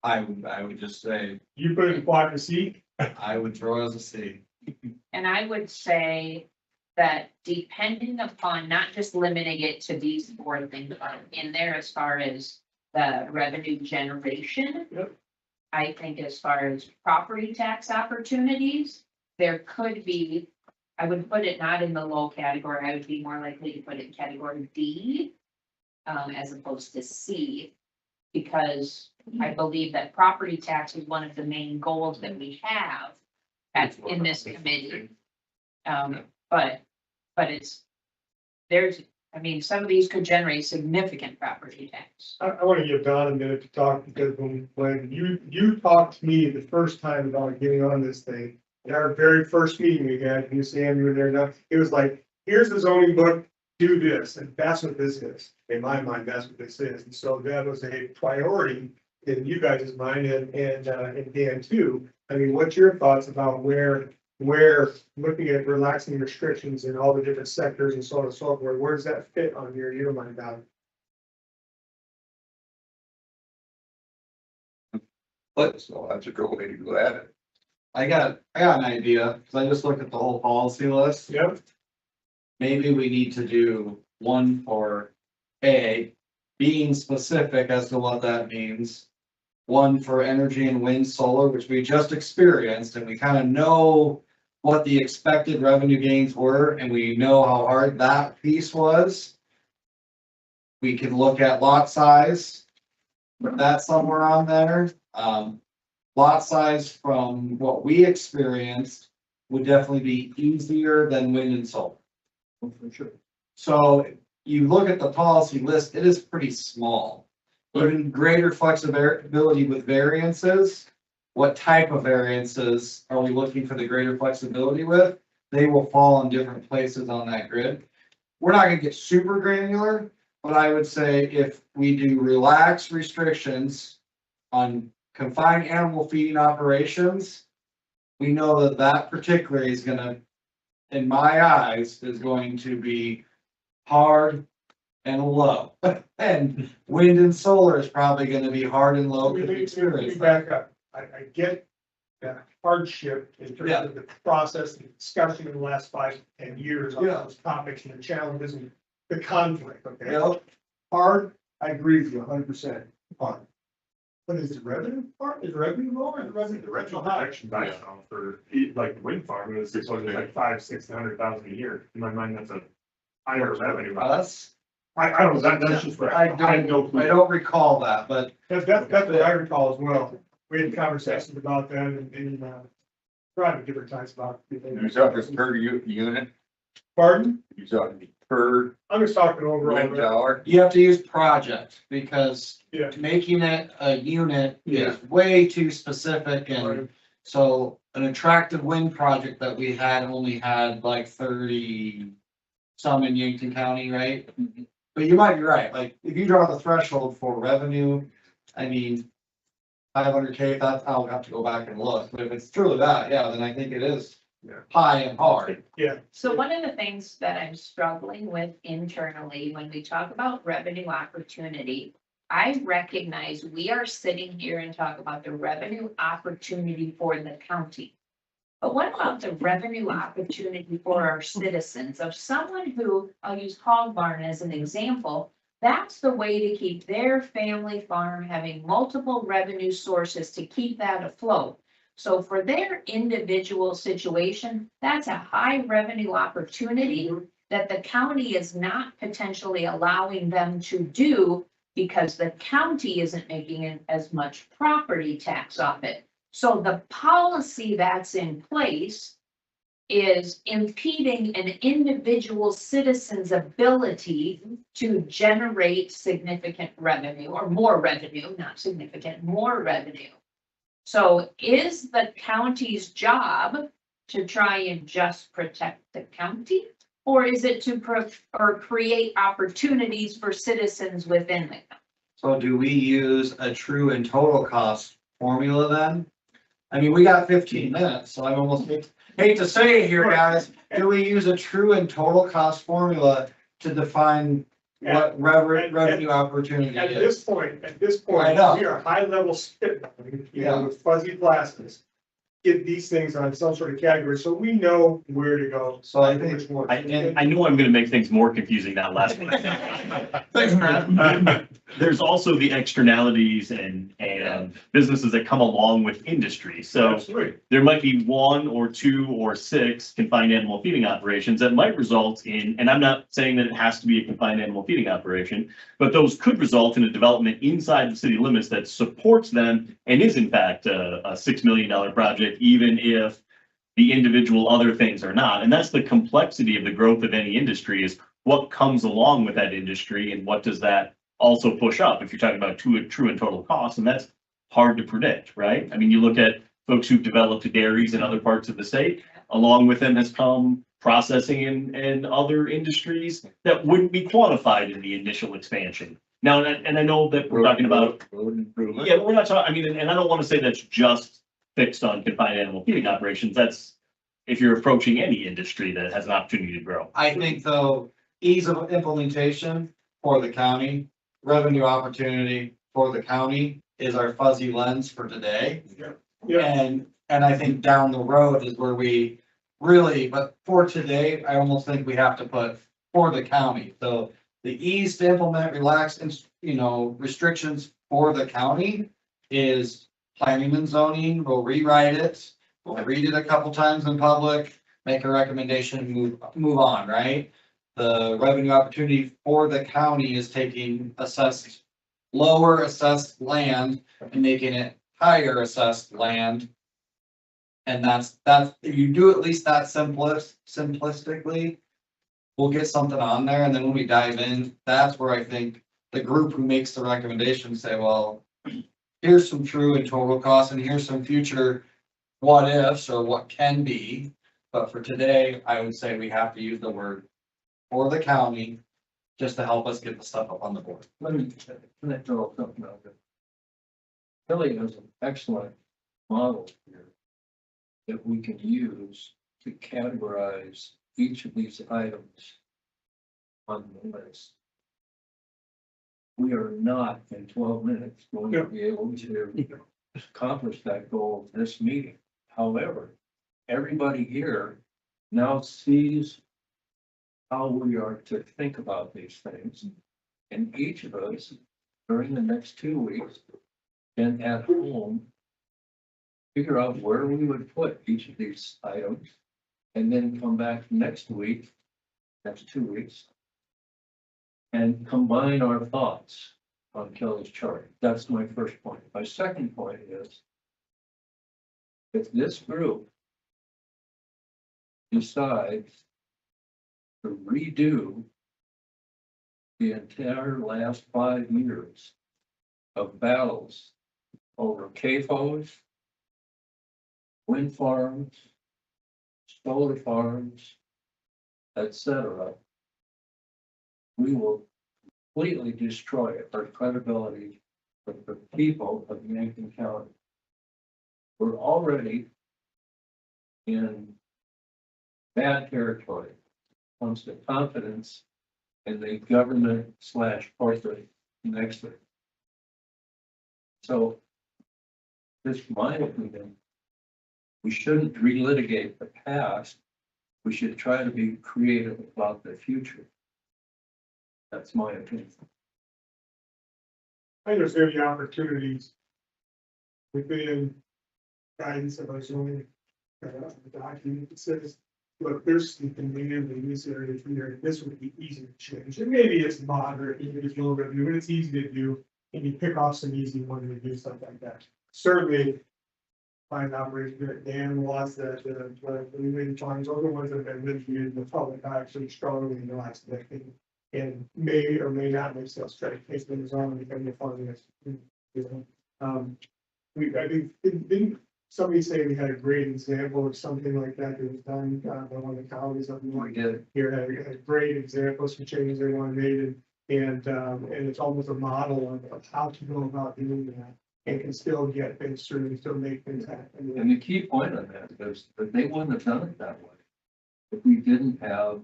I would just say, You put it in quadrant C? I would throw it as a C. And I would say that depending upon not just limiting it to these 4 things that are in there as far as the revenue generation. Yep. I think as far as property tax opportunities, there could be, I would put it not in the low category, I would be more likely to put it in category D. As opposed to C, because I believe that property tax is one of the main goals that we have in this committee. But I mean, some of these could generate significant property tax. I want to give Don a minute to talk, because when you talked to me the first time about getting on this thing, in our very first meeting we had, you Sam, you were there now, it was like, here's the zoning book, do this, and that's what this is. In my mind, that's what this is, and so that was a priority in you guys' mind and Dan too. I mean, what's your thoughts about where looking at relaxing restrictions in all the different sectors and so on and so forth, where does that fit on your mind, Don? So that's a good way to go at it. I got an idea, cause I just looked at the whole policy list. Yep, Maybe we need to do one for A, being specific as to what that means. One for energy and wind solar, which we just experienced, and we kind of know what the expected revenue gains were, and we know how hard that piece was. We can look at lot size, put that somewhere on there. Lot size from what we experienced would definitely be easier than wind and solar. For sure. So you look at the policy list, it is pretty small. Even greater flexibility with variances. What type of variances are we looking for the greater flexibility with? They will fall in different places on that grid. We're not gonna get super granular, but I would say if we do relaxed restrictions on confined animal feeding operations, we know that that particularly is gonna, in my eyes, is going to be hard and low. And wind and solar is probably gonna be hard and low. let because we me experienced that. back up. I get the hardship in terms Yeah. of the process and discussion in the last 5 to 10 years on Yeah. those topics and the challenges and the conflict, okay? Yep. Hard, I agree with you 100%, hard. But is the revenue part, is revenue lower, or the revenue high? Protection I found for, like, wind farm, it's like 500,000-600,000 a year. In my mind, that's a higher revenue. Us, I don't know, that's just what I had no clue. I don't recall that, but That's what I recall as well. We had conversations about that and private different times about. You talking per unit, Pardon? you talking per I'm just talking overall. wind tower? you have to use project because Yeah. making it a unit Yeah. is way too specific and Right. so an attractive wind project that we had only had like 30 some in Yankton County, right? But you might be right, like if you draw the threshold for revenue, I mean, 500K, that's, I'll have to go back and look, but if it's truly that, yeah, then I think it is Yeah. high and hard. Yeah, So one of the things that I'm struggling with internally, when we talk about revenue opportunity, I recognize we are sitting here and talk about the revenue opportunity for the county. But what about the revenue opportunity for our citizens of someone who, I'll use Hog Barn as an example, that's the way to keep their family farm having multiple revenue sources to keep that afloat. So for their individual situation, that's a high revenue opportunity that the county is not potentially allowing them to do because the county isn't making as much property tax off it. So the policy that's in place is impeding an individual citizen's ability to generate significant revenue or more revenue, not significant, more revenue. So is the county's job to try and just protect the county? Or is it to create opportunities for citizens within the county? So do we use a true and total cost formula then? I mean, we got 15 minutes, so I almost hate to say it here, guys. Do we use a true and total cost formula to define what revenue opportunity at is? this point, I know. we are high level spitballing, with fuzzy glasses. Get these things on some sort of category, so we know where to go. So I think, Which one. And I know I'm gonna make things more confusing that last one. thanks, Matt. There's also the externalities and businesses that come along with industry. So Absolutely. there might be 1 or 2 or 6 confined animal feeding operations that might result in, and I'm not saying that it has to be a confined animal feeding operation, but those could result in a development inside the city limits that supports them and is in fact a $6 million project, even if the individual other things are not. And that's the complexity of the growth of any industry, is what comes along with that industry and what does that also push up if you're talking about true and total costs, and that's hard to predict, right? I mean, you look at folks who've developed dairies in other parts of the state, along with them has come processing and other industries that wouldn't be quantified in the initial expansion. Now, and I know that we're talking about, Road improvement. yeah, but we're not talking, I mean, and I don't want to say that's just fixed on confined animal feeding operations. That's if you're approaching any industry that has an opportunity to grow. I think though, ease of implementation for the county, revenue opportunity for the county, is our fuzzy lens for today. Yeah. And I think down the road is where we really, but for today, I almost think we have to put for the county. So the ease to implement relaxed, restrictions for the county is planning and zoning. We'll rewrite it. We'll read it a couple times in public, make a recommendation, move on, right? The revenue opportunity for the county is taking lower assessed land and making it higher assessed land. And that's, if you do at least that simplistically, we'll get something on there, and then when we dive in, that's where I think the group who makes the recommendation say, well, here's some true and total costs, and here's some future what ifs or what can be. But for today, I would say we have to use the word for the county just to help us get the stuff up on the board. Let me throw something out there. Philly has an excellent model here that we can use to categorize each of these items on the list. We are not in 12 minutes going to be able to accomplish that goal of this meeting. However, everybody here now sees how we are to think about these things. And each of us, during the next 2 weeks, can at home figure out where we would put each of these items, and then come back next 2 weeks, and combine our thoughts on Kelly's chart. That's my first point. My second point is, if this group decides to redo the entire last 5 years of battles over CAFOs, wind farms, solar farms, etc., we will completely destroy our credibility with the people of Yankton County. We're already in bad territory when it comes to confidence in the government / corporate nexus. So, this is my opinion. We shouldn't relitigate the past. We should try to be creative about the future. That's my opinion. I think there's gonna be opportunities within guidance of our zoning document that says, look, there's some demand in this area here, this would be easy to change. And maybe it's moderate, even if it's low revenue, but it's easy to do, and you pick off some easy one to do stuff like that. Certainly, find operation that Dan was that the many times, other ones that have been viewed in the public actually strongly in the last decade. And may or may not make sales trade, case when it's on, becoming a fund. I think, didn't somebody say we had a great example of something like that that was done by one of the colleagues up We did. here, had a great example, some changes they want to make, and it's almost a model of how to go about doing that. And can still get things through and still make things happen. And the key point on that is that they wouldn't have done it that way if we didn't have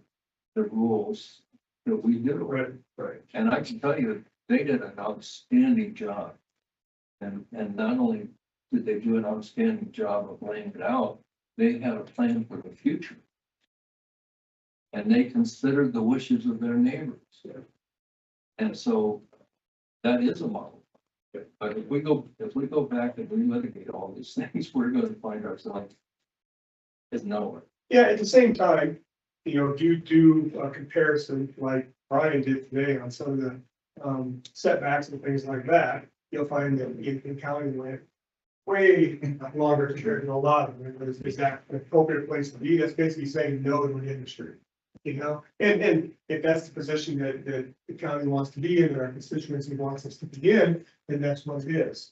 the rules that we do. Right, right. And I can tell you, they did an outstanding job. And not only did they do an outstanding job of laying it out, they had a plan for the future. And they considered the wishes of their neighbors. And so that is a model. But if we go back and relitigate all these things, we're going to find ourselves is nowhere. Yeah, at the same time, do a comparison like Brian did today on some of the setbacks and things like that. You'll find that in county went way longer compared to a lot of them. Is that an appropriate place to be? That's basically saying no to an industry. And if that's the position that the county wants to be in, or our constituency wants us to be in, then that's what it is.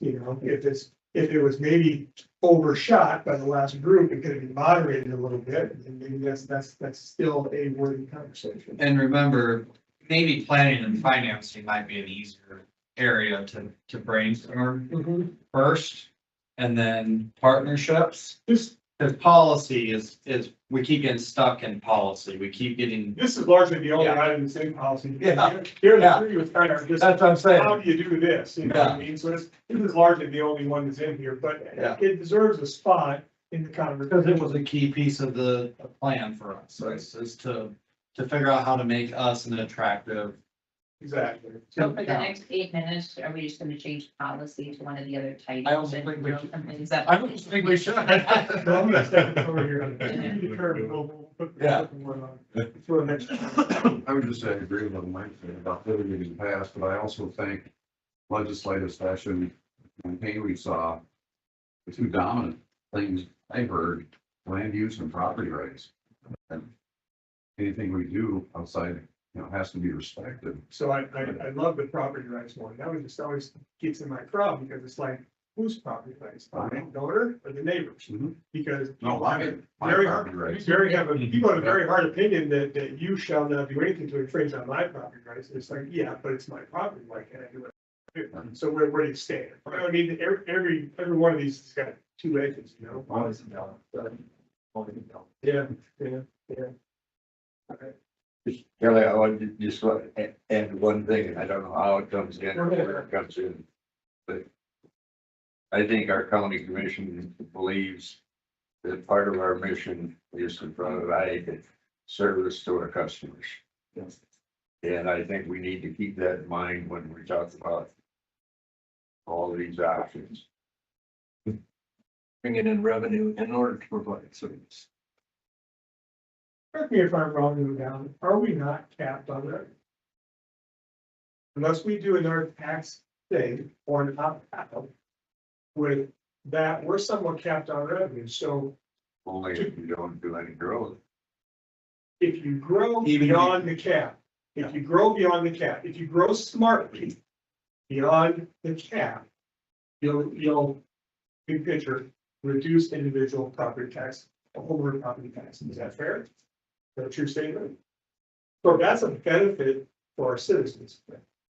If it was maybe overshot by the last group, it could have been moderated a little bit, and maybe that's still a worthy conversation. And remember, maybe planning and financing might be an easier area to brainstorm first, and then partnerships. Just Cause policy is, we keep getting stuck in policy. We keep getting, This is largely the only Yeah. item that's in policy. Yeah. Here, the Yeah. three was kind of just, that's what I'm saying. how do you do this? You know what I mean? So this is largely the only one that's in here, but Yeah. it deserves a spot in the Because conversation. it was a key piece of the plan for us, so it's just to figure out how to make us an attractive. Exactly. So for the next 8 minutes, are we just gonna change policy to one of the other titles? I don't think we should. Is that? I don't think we should. So I'm gonna step over here. You determine, we'll put the Yeah. second one on. For the next. I would just say I agree with what Mike said about living in the past, but I also think legislative session campaign we saw, the two dominant things I heard, land use and property rights. And anything we do outside, has to be respected. So I love the property rights one. That one just always gets in my problem because it's like, whose property rights? The landowner or the neighbors? Mhm. Because. No, people have I a mean, my very property hard, rights. people have a very hard opinion that you shall not do anything to infringe on my property rights. It's like, yeah, but it's my property. Why can't I do it? So where do you stand? I mean, every one of these has got two edges, you know? Yeah, yeah, yeah. Okay. Kelly, I want to just add one thing, and I don't know how it comes in or where it comes in. But I think our county commission believes that part of our mission is to provide service to our customers. And I think we need to keep that in mind when we talk about all these options. Bringing in revenue in order to provide service. Correct me if I'm wrong, Lou Down, are we not capped on that? Unless we do another tax thing or an opt-out. With that, we're somewhat capped on revenue, so Only if you don't do any growth. if you grow Even- beyond the cap, if you grow beyond the cap, if you grow smartly beyond the cap, you'll, big picture, reduce individual property tax, homeowner property tax. Is that fair? Is that a true statement? So that's a benefit for our citizens.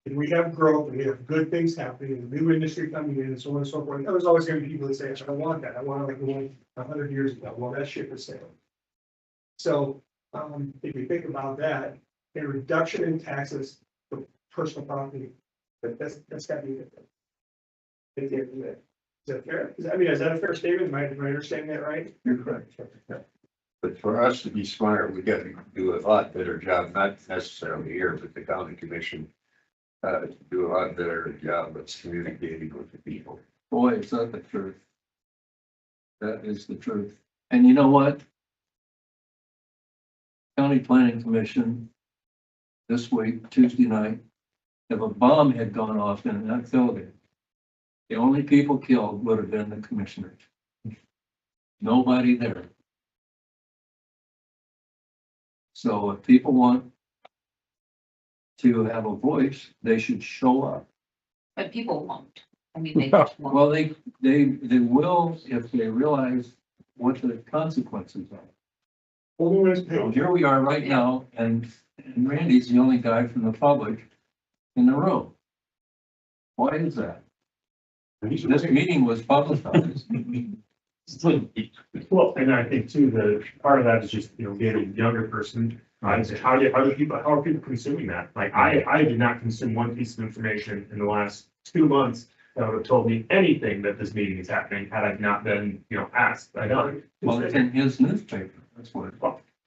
If we have growth and we have good things happening and new industry coming in and so on and so forth, there's always gonna be people that say, I don't want that. I want it like the one 100 years ago. Well, that ship is sailing. So, if you think about that, a reduction in taxes for personal property, that's gotta be it. Is that fair? Is that a fair statement? Am I understanding that right? You're correct. But for us to be smart, we got to do a lot better job, not necessarily here, but the county commission. Do a lot better job of communicating with the people. Boy, is that the truth. That is the truth. And you know what? County Planning Commission this week, Tuesday night, if a bomb had gone off in that building, the only people killed would have been the commissioners. Nobody there. So if people want to have a voice, they should show up. But people won't. I mean, they just won't. Well, they will if they realize what the consequences are. Only when it's So paid. here we are right now, and Randy's the only guy from the public in the room. Why is that? This meeting was publicized. Well, and I think too, the part of that is just, being a younger person, how are people consuming that? Like, I did not consume one piece of information in the last 2 months that would have told me anything that this meeting is happening, had I not been, asked. I know. Well, it's in his newspaper, that's what.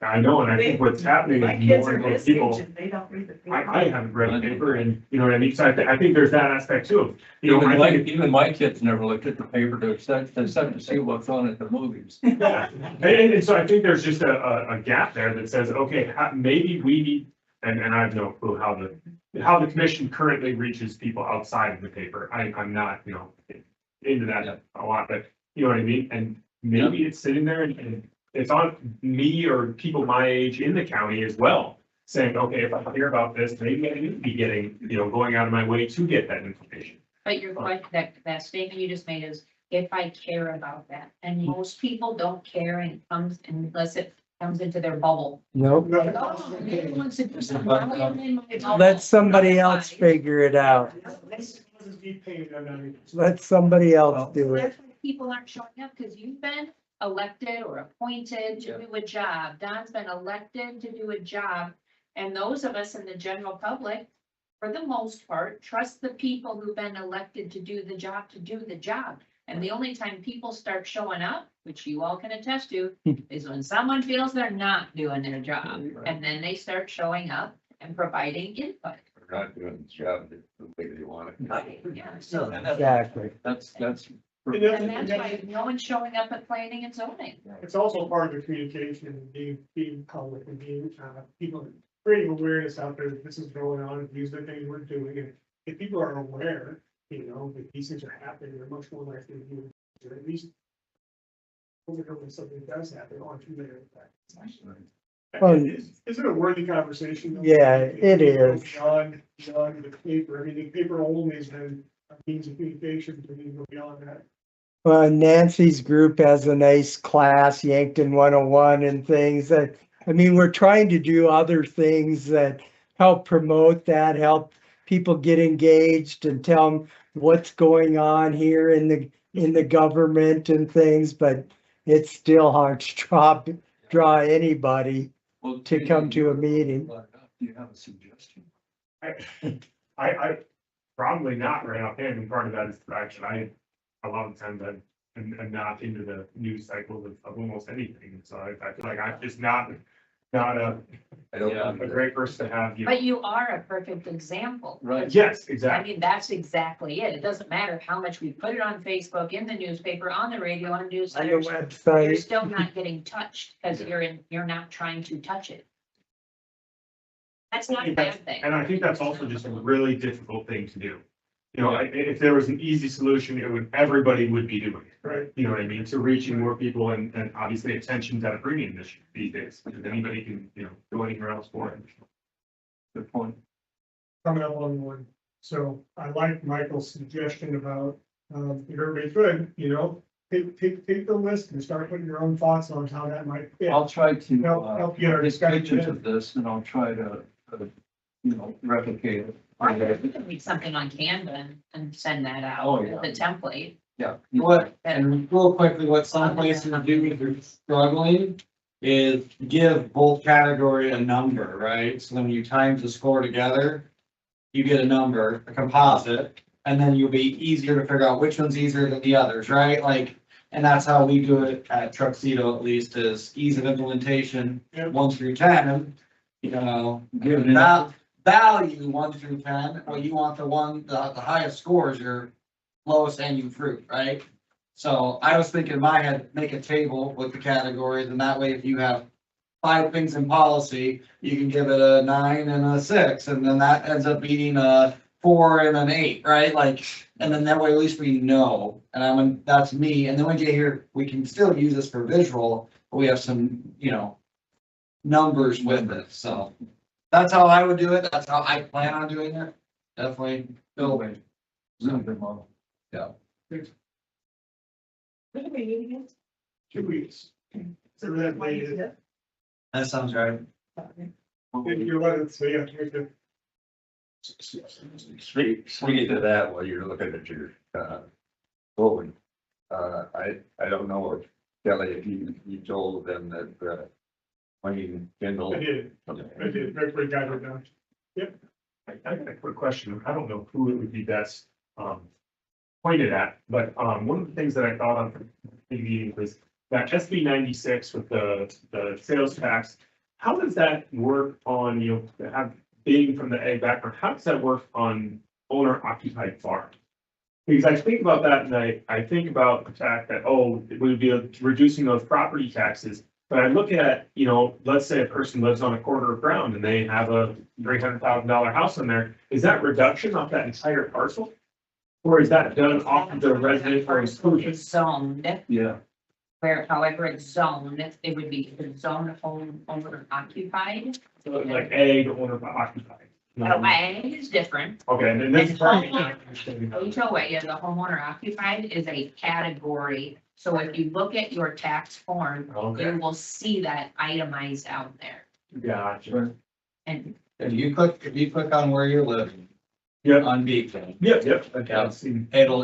I know, and I think what's happening My is kids more are and more this people. age and they don't read the paper. I haven't read the paper and, you know what I mean? So I think there's that aspect too. Even my kids never looked at the paper to except to see what's on at the movies. Yeah, and so I think there's just a gap there that says, okay, maybe we need, and I have no clue how the commission currently reaches people outside of the paper. I'm not, into that a lot, but you know what I mean? And maybe it's sitting there and it's on me or people my age in the county as well, saying, okay, if I hear about this, maybe I need to be getting, going out of my way to get that information. But your question, that statement you just made is, if I care about that, and most people don't care and it comes unless it comes into their bubble. Nope. Oh, maybe wants to do something. I'm in my bubble. Let somebody else figure it out. Let somebody else do it. That's why people aren't showing up, because you've been elected or appointed to do a job. Don's been elected to do a job. And those of us in the general public, for the most part, trust the people who've been elected to do the job. And the only time people start showing up, which you all can attest to, is when someone feels they're not doing their job. And then they start showing up and providing input. We're not doing the job the way they want it. Yeah, so, Exactly. That's. and that's why no one's showing up at planning and zoning. It's also part of the communication and being public and being, people creating awareness out there that this is going on, and these are the things we're doing, and if people are aware, that these things are happening, they're much more likely to do, or at least overcome when something does happen on to their impact. Well, Is it a worthy conversation? Though? Yeah, it is. Beyond the paper, I mean, the paper only has been a means of communication, to me, go beyond that. Well, Nancy's group has a nice class, Yankton 101 and things that, I mean, we're trying to do other things that help promote that, help people get engaged and tell them what's going on here in the government and things, but it's still hard to draw anybody to come to a meeting. Do you have a suggestion? I probably not right offhand, and part of that is the fact that a lot of times I'm not into the news cycles of almost anything, so I feel like I'm just not a great person to have, But you are a perfect example. Right. Yes, I exactly. mean, that's exactly it. It doesn't matter how much we put it on Facebook, in the newspaper, on the radio, on On the newsletters. You're website, still not getting touched because you're not trying to touch it. That's not a bad thing. And I think that's also just a really difficult thing to do. If there was an easy solution, everybody would be doing it. Right. You know what I mean? So reaching more people and obviously attention's at a premium these days, because anybody can, do anything else for it. Good point. Coming up on one. So I like Michael's suggestion about, if everybody could, take the list and start putting your own thoughts on how that might fit. I'll try to, Help get our take discussion pictures in. of this and I'll try to, replicate it. You can read something on Canva and send that Oh, out, yeah. the template. Yeah. What, and real quickly, what some places do if you're struggling is give both category a number, right? So when you times the score together, you get a number, a composite, and then you'll be easier to figure out which one's easier than the others, right? Like, and that's how we do it at Tuxedo, at least, is ease of implementation, Yep. 1 through 10. Give that value 1 through 10, well, you want the highest score is your lowest hanging fruit, right? So I was thinking in my head, make a table with the categories, and that way if you have 5 things in policy, you can give it a 9 and a 6, and then that ends up being a 4 and an 8, right? Like, and then that way at least we know, and that's me, and then when you get here, we can still use this for visual, but we have some, numbers with it, so. That's how I would do it, that's how I plan on doing it, definitely. Bill, Zoom them all. What are we reading again? 2 weeks. So that way, that sounds right. if you let it, so yeah, here's the. Speaking to that, while you're looking at your, voting, I don't know if Kelly, if you told them that, Wayne Kendall. I did, very guide it down. I got a quick question. I don't know who it would be best pointed at, but one of the things that I thought on the meeting was that SB 96 with the sales tax. How does that work on, being from the ag background, how does that work on owner occupied farm? Because I think about that and I think about the fact that, it would be reducing those property taxes. But I look at, let's say a person lives on a quarter of ground and they have a $300,000 house in there. Is that reduction off that entire parcel? Or is that done off of the resident or exclusion? It's zoned, Yeah. however it's zoned, it would be the zone owner occupied. So it's like ag owner occupied. Ag is different. Okay, and then this is part of HOA, the homeowner occupied is a category. So if you look at your tax form, Okay, you will see that itemized out there. gotcha. And If you click on where you're living, Yep. on Beacon. Yep. Yeah.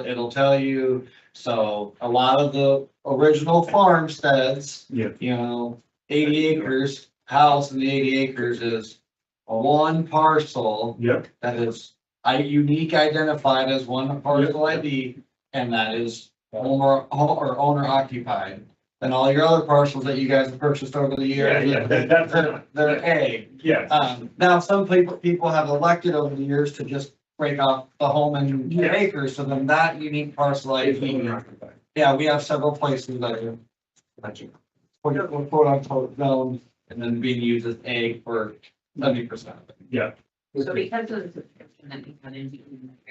It'll tell you, so a lot of the original farmsteads, Yep. you know, 80 acres, house and the 80 acres is one parcel Yep. that is unique identified as one parcel ID, and that is owner or owner occupied. Then all your other parcels that you guys have purchased over the years, Yeah, that's- they're A. Yeah. Now, some people have elected over the years to just break off the home in Yeah. acres, so then that unique parcel ID. Yeah, we have several places that are. Quote unquote zoned, and then being used as A for 70% of it. Yeah. So because of the subscription that we got into,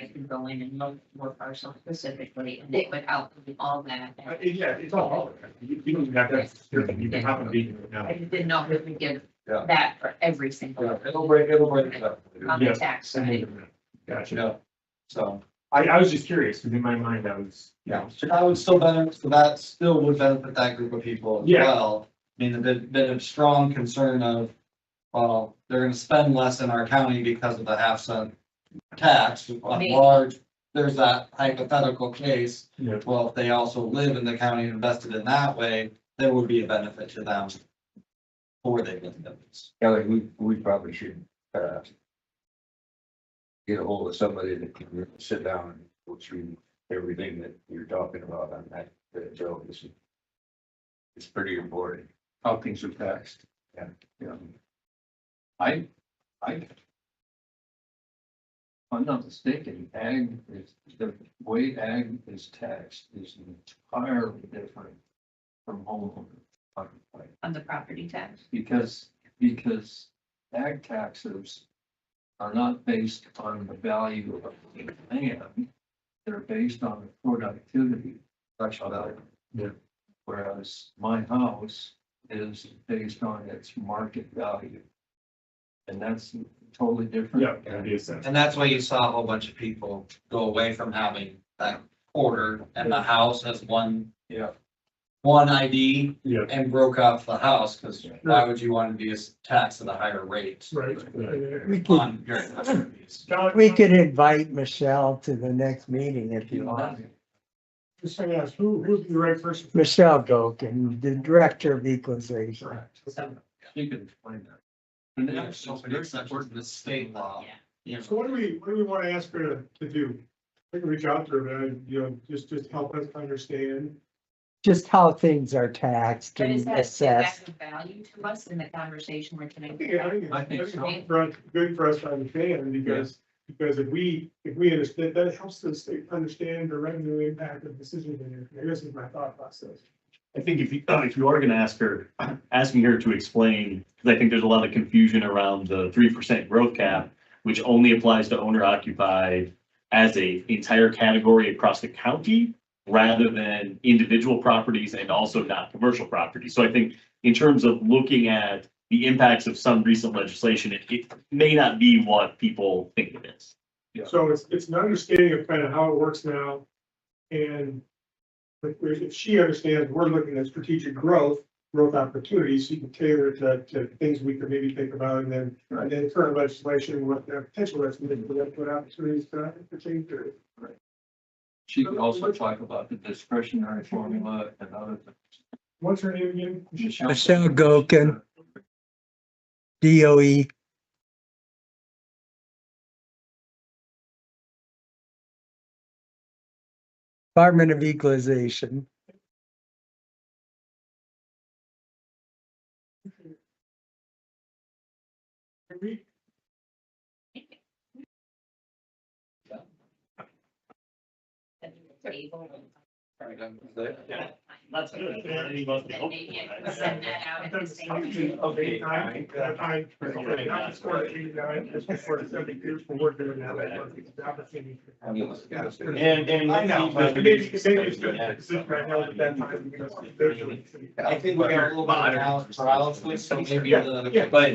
I can go in and look more parcel specifically, and it would outline all that. Yeah, it's all, you don't even have to, you can have a meeting now. I just didn't know if we could give Yeah. that for every single Yeah, it'll break it up. on the Yeah. tax side. Gotcha. Yeah, so, I was just curious, because in my mind, I was, yeah, so that would still benefit, so that still would benefit that group of people as Yeah. well. I mean, the been a strong concern of, well, they're gonna spend less in our county because of the half-cent tax on Maybe. large. There's that hypothetical case. Yeah. Well, if they also live in the county and invested in that way, there would be a benefit to them. Or they live in this. Kelly, we probably should, get a hold of somebody that can sit down and go through everything that you're talking about on that Joe. It's pretty important. How things are taxed. Yeah. Yeah. I. If I'm not mistaken, ag is, the way ag is taxed is entirely different from homeowner occupied. On the property tax. Because ag taxes are not based on the value of the land. They're based on the productivity. Value. Yeah. Whereas my house is based on its market value. And that's totally different. yeah, that'd be a sense. And that's why you saw a whole bunch of people go away from having that quarter and the house as one. Yeah. One ID Yeah. and broke off the house, because why would you want to be taxed at a higher rate? Right. We could, On your investments? we could invite Michelle to the next meeting if you want. Just gonna ask, who's the right person? Michelle Gokin, the Director of Equalization. So, You can explain that. And there's so many exceptions to the state law. yeah. You know, So what do we want to ask her to do? We can reach out to her, but you know, just help us understand. Just how things are taxed But is and that assessed. of value to us in the conversation we're I tonight? think, I think so. Good for us to understand, because if we understand, that helps the state understand the revenue impact of decisions. I guess is my thought process. I think if you are gonna asking her to explain, because I think there's a lot of confusion around the 3% growth cap, which only applies to owner occupied as a entire category across the county, rather than individual properties and also not commercial properties. So I think in terms of looking at the impacts of some recent legislation, it may not be what people think it is. So it's an understanding of kind of how it works now. And if she understands, we're looking at strategic growth opportunities, she can tailor it to things we could maybe think about, and then current legislation, what the potential legislation, what opportunities to change it. She could also talk about the discretionary formula and other things. What's her name again? Michelle Gokin, DOE. Department of Equalization. That's good. Maybe I can send that out at the same time. Okay, not just for the 89, just for the 72 for work there now. The opportunity. And I know, but maybe it's good to sit right now at that time, because I think we got a little bit of analysis paralysis, so maybe the. But.